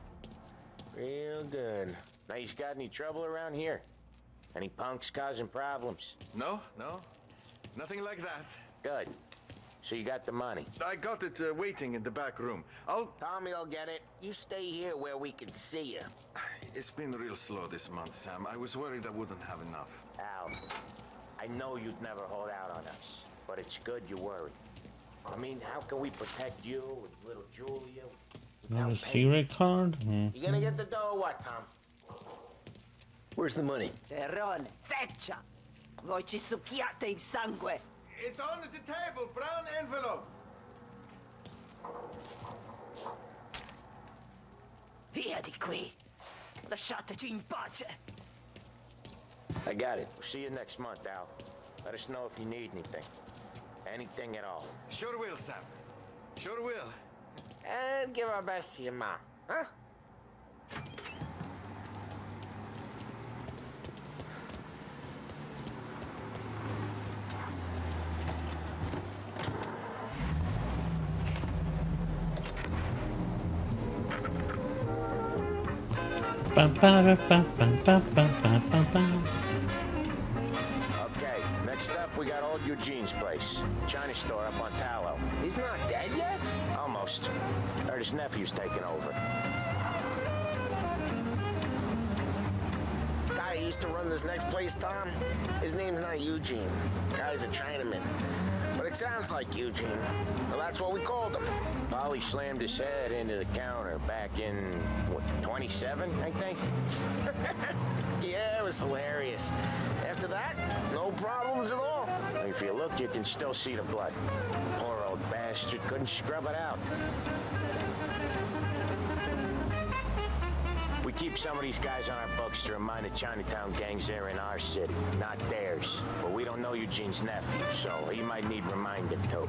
Real good. Now, you got any trouble around here? Any punks causing problems? No. Nothing like that. Good. So you got the money. I got it waiting in the back room. Tommy will get it. You stay here where we can see you. It's been real slow this month, Sam. I was worried I wouldn't have enough. Al, I know you'd never hold out on us, but it's good you worry. I mean, how can we protect you with little Julia? Not a secret card? You gonna get the dough or what, Tom? Where's the money? Terrone, feccia! Voi ci succhiate il sangue! It's on the table, brown envelope. Via di qui! Lasciateci in pace! I got it. See you next month, Al. Let us know if you need anything. Anything at all. Sure will, Sam. Sure will. And give our best to your mom, huh? Okay, next up we got old Eugene's place. China store up on Tallow. He's not dead yet? Almost. Heard his nephew's taking over. Guy who used to run this next place, Tom? His name's not Eugene. Guy's a Chinaman. But it sounds like Eugene. Well, that's what we called him. Polly slammed his head into the counter back in, what, 27, I think? Yeah, it was hilarious. After that, no problems at all. If you look, you can still see the blood. Poor old bastard couldn't scrub it out. We keep some of these guys on our books to remind the Chinatown gangs they're in our city, not theirs. But we don't know Eugene's nephew, so he might need reminding too.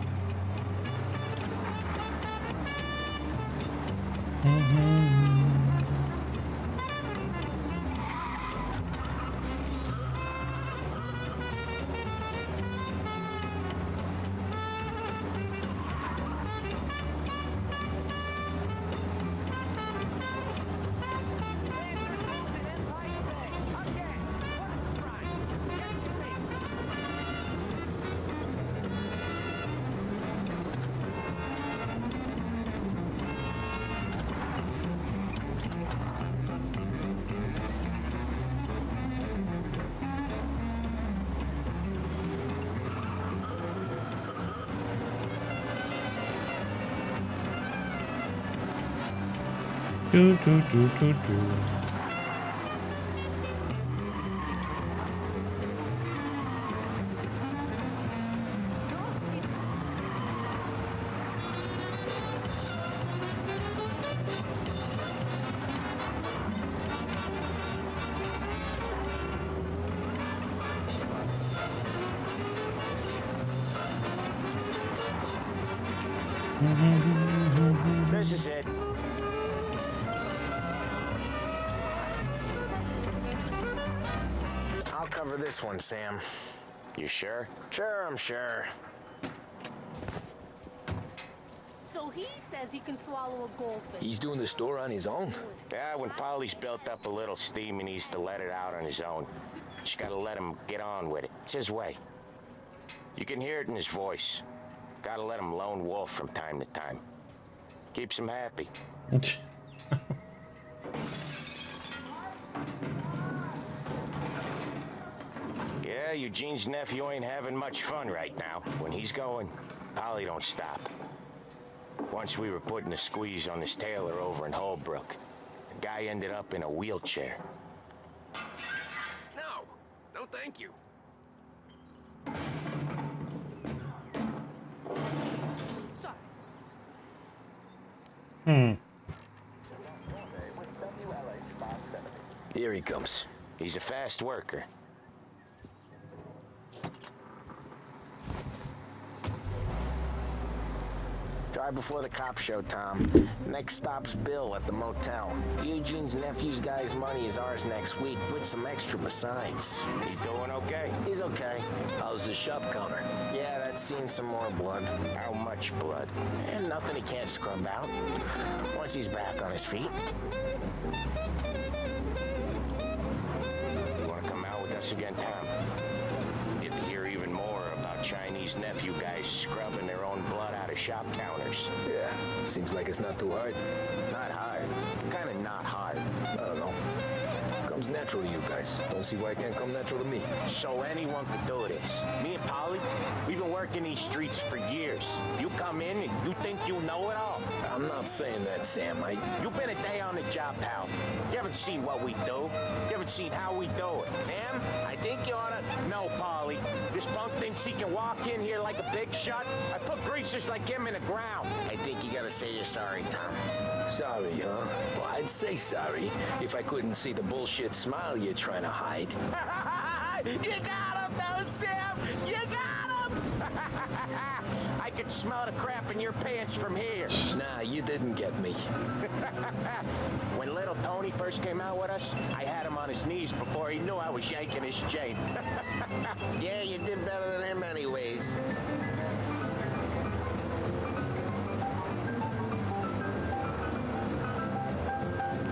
Do do do do do. This is it. I'll cover this one, Sam. You sure? Sure, I'm sure. So he says he can swallow a goldfish. He's doing the store on his own? Yeah, when Polly's built up a little steam, he needs to let it out on his own. Just gotta let him get on with it. It's his way. You can hear it in his voice. Gotta let him lone wolf from time to time. Keeps him happy. Yeah, Eugene's nephew ain't having much fun right now. When he's going, Polly don't stop. Once we were putting a squeeze on this tailor over in Holbrook. The guy ended up in a wheelchair. No, thank you. Here he comes. He's a fast worker. Drive before the cop show, Tom. Next stop's Bill at the motel. Eugene's nephew's guy's money is ours next week, with some extra besides. He doing okay? He's okay. How's the shop counter? Yeah, that's seen some more blood. How much blood? And nothing he can't scrub out. Once he's back on his feet. You want to come out with us again, Tom? Get to hear even more about China. Chinese nephew guys scrubbing their own blood out of shop counters. Yeah, seems like it's not too hard. Not hard. Kind of not hard. I don't know. Comes natural to you guys. Don't see why it can't come natural to me. So anyone could do this. Me and Polly, we've been working these streets for years. You come in and you think you know it all. I'm not saying that, Sam. You've been a day on the job, pal. You haven't seen what we do. You haven't seen how we do it. Sam, I think you oughta... No, Polly. This punk thinks he can walk in here like a big shot. I put greasers like him in the ground. I think you gotta say you're sorry, Tom. Sorry, huh? Well, I'd say sorry if I couldn't see the bullshit smile you're trying to hide. You got him, though, Sam! You got him! I could smell the crap in your pants from here. Nah, you didn't get me. When little Tony first came out with us, I had him on his knees before he knew I was yanking his chain. Yeah, you did better than him anyways.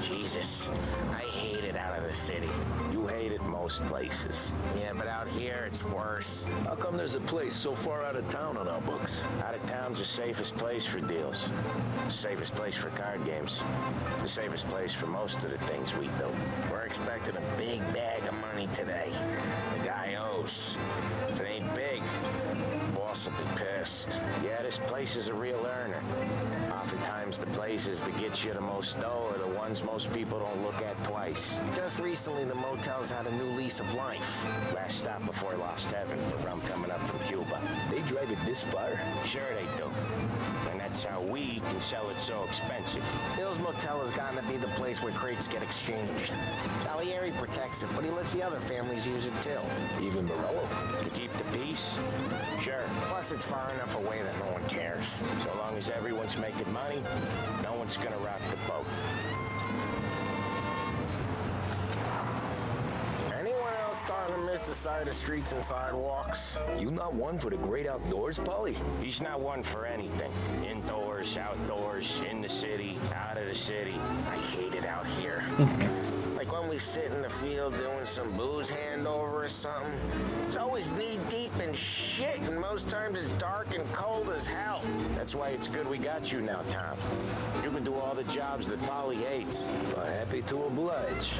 Jesus, I hate it out of the city. You hate it most places. Yeah, but out here it's worse. How come there's a place so far out of town on our books? Out of town's the safest place for deals. The safest place for card games. The safest place for most of the things we do. We're expecting a big bag of money today. The guy owes. If it ain't big, the boss will be pissed. Yeah, this place is a real earner. Oftentimes the places that get you the most dough are the ones most people don't look at twice. Just recently, the motel's had a new lease of life. Last stop before Lost Heaven for rum coming up from Cuba. They drive it this far? Sure they do. And that's how we can sell it so expensive. Bill's Motel has gotten to be the place where crates get exchanged. Salieri protects it, but he lets the other families use it too. Even Morello? To keep the peace? Sure. Plus, it's far enough away that no one cares. So long as everyone's making money, no one's gonna rock the boat. Anyone else starting to miss the side of streets and sidewalks? You not one for the great outdoors, Polly? He's not one for anything. Indoors, outdoors, in the city, out of the city. I hate it out here. Like when we sit in the field doing some booze handover or something, it's always knee-deep in shit, and most times it's dark and cold as hell. That's why it's good we got you now, Tom. You can do all the jobs that Polly hates. Well, happy to oblige.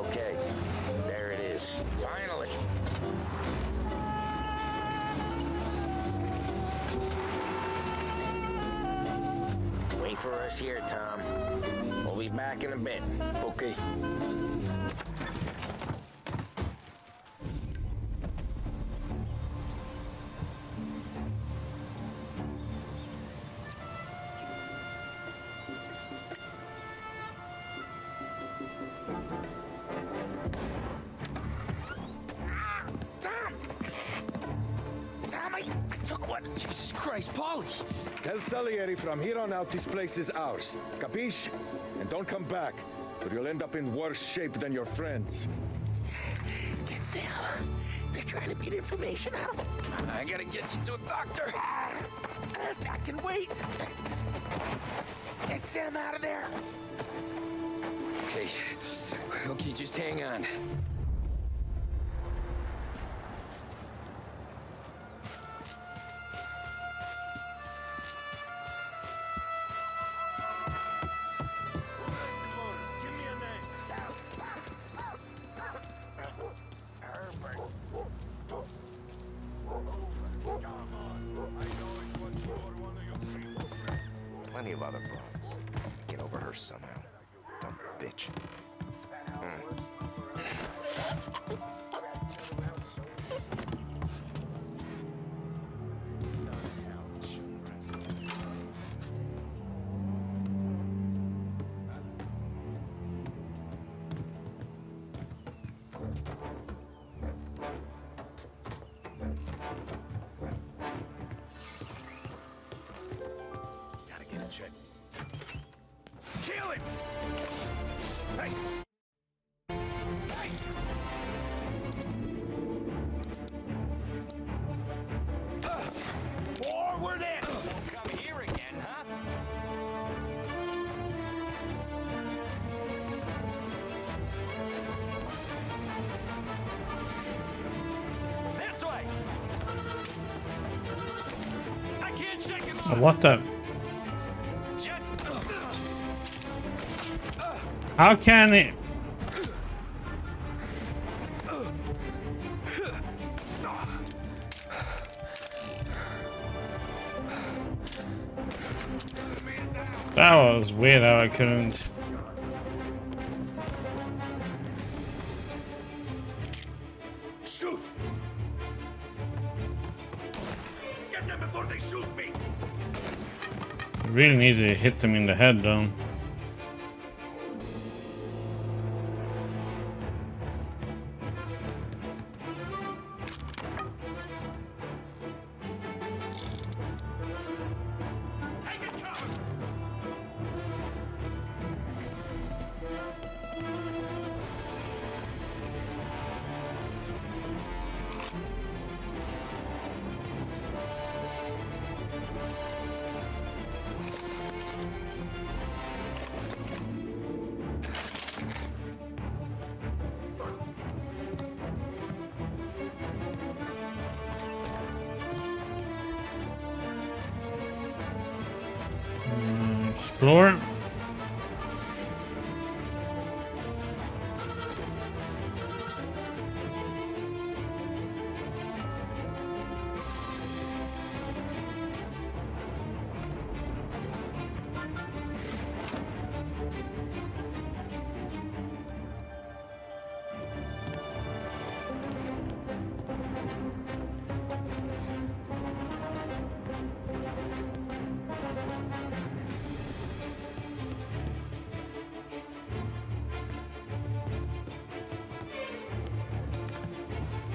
Okay, there it is. Finally. Wait for us here, Tom. We'll be back in a bit. Okay. Jesus Christ, Polly! Tell Salieri from here on out this place is ours. Capiche? And don't come back, or you'll end up in worse shape than your friends. Get Sam. They're trying to beat information out of him. I gotta get you to a doctor. I can wait. Get Sam out of there. Okay, just hang on. Plenty of other broads. Get over her somehow. Dumb bitch. What the? How can it? That was weird how I couldn't. Shoot! Get them before they shoot me! I really need to hit them in the head though. Explore.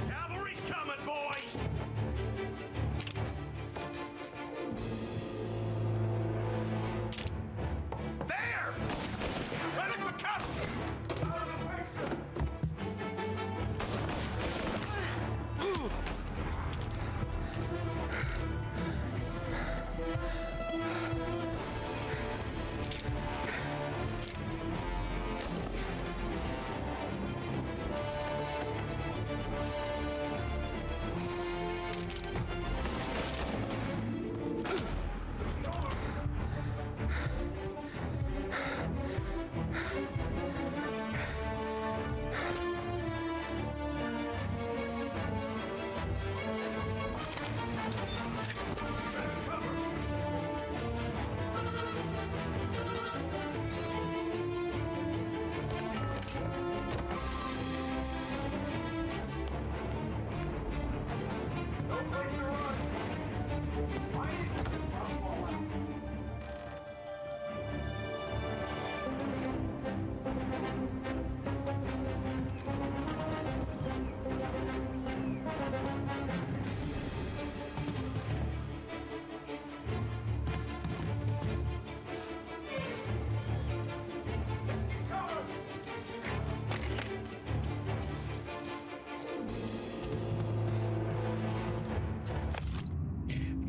Cavalry's coming, boys! There! Ready for cover! Out of the picture!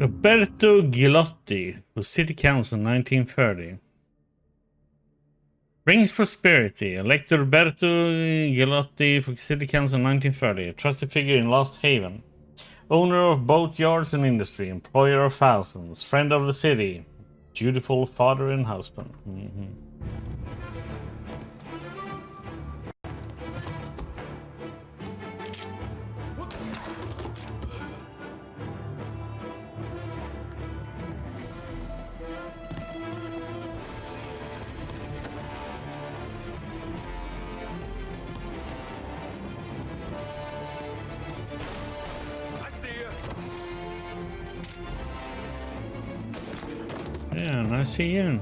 Roberto Gilotti was city council in 1930. Brings prosperity. Elected Roberto Gilotti for city council in 1930. A trusted figure in Lost Haven. Owner of boat yards and industry. Employer of thousands. Friend of the city. Dutiful father and husband. Yeah, and I see you.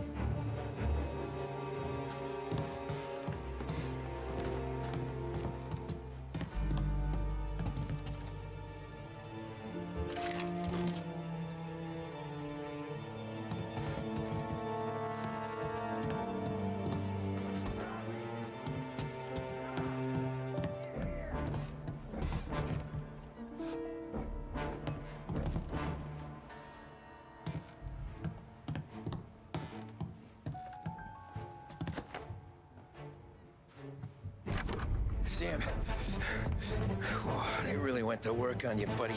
Sam. They really went to work on you, buddy.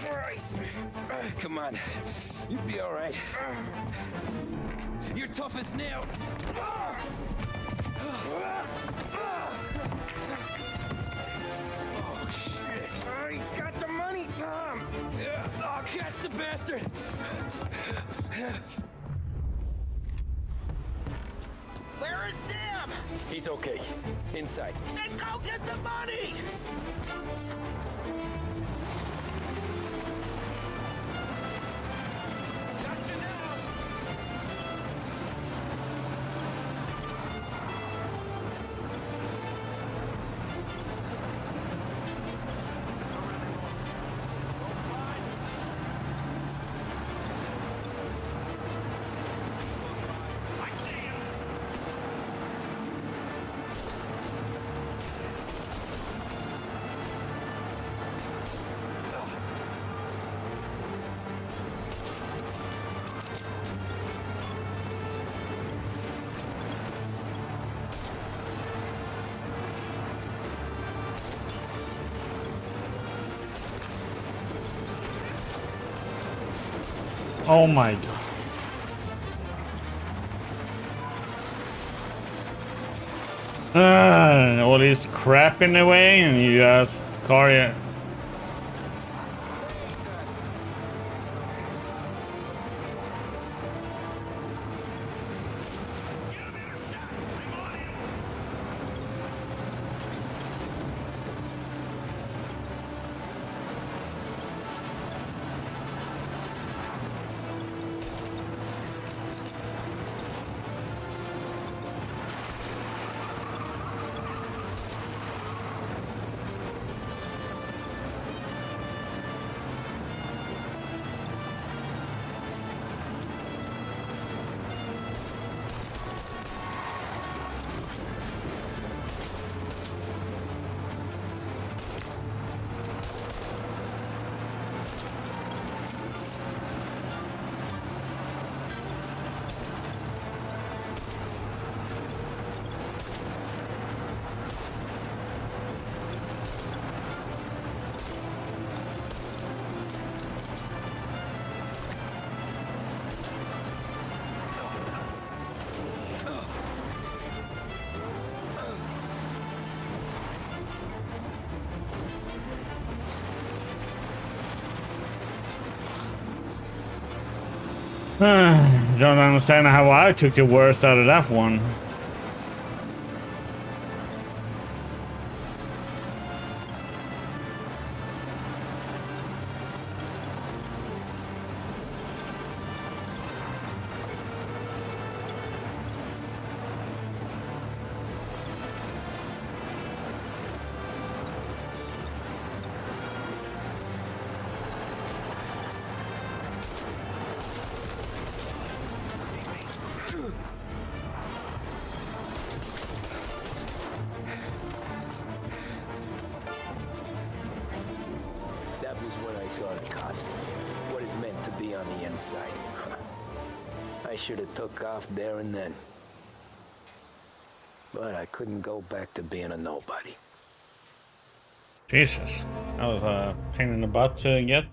Christ. Come on. You'll be all right. You're tough as nails. Oh, shit. He's got the money, Tom. Oh, catch the bastard. Where is Sam? He's okay. Inside. Then go get the money! Gotcha now! Oh my god. All this crap in the way, and you just carry it. Don't understand how I took the worst out of that one. What it meant to be on the inside. I should have took off there and then. But I couldn't go back to being a nobody. Jesus, that was a pain in the butt to get.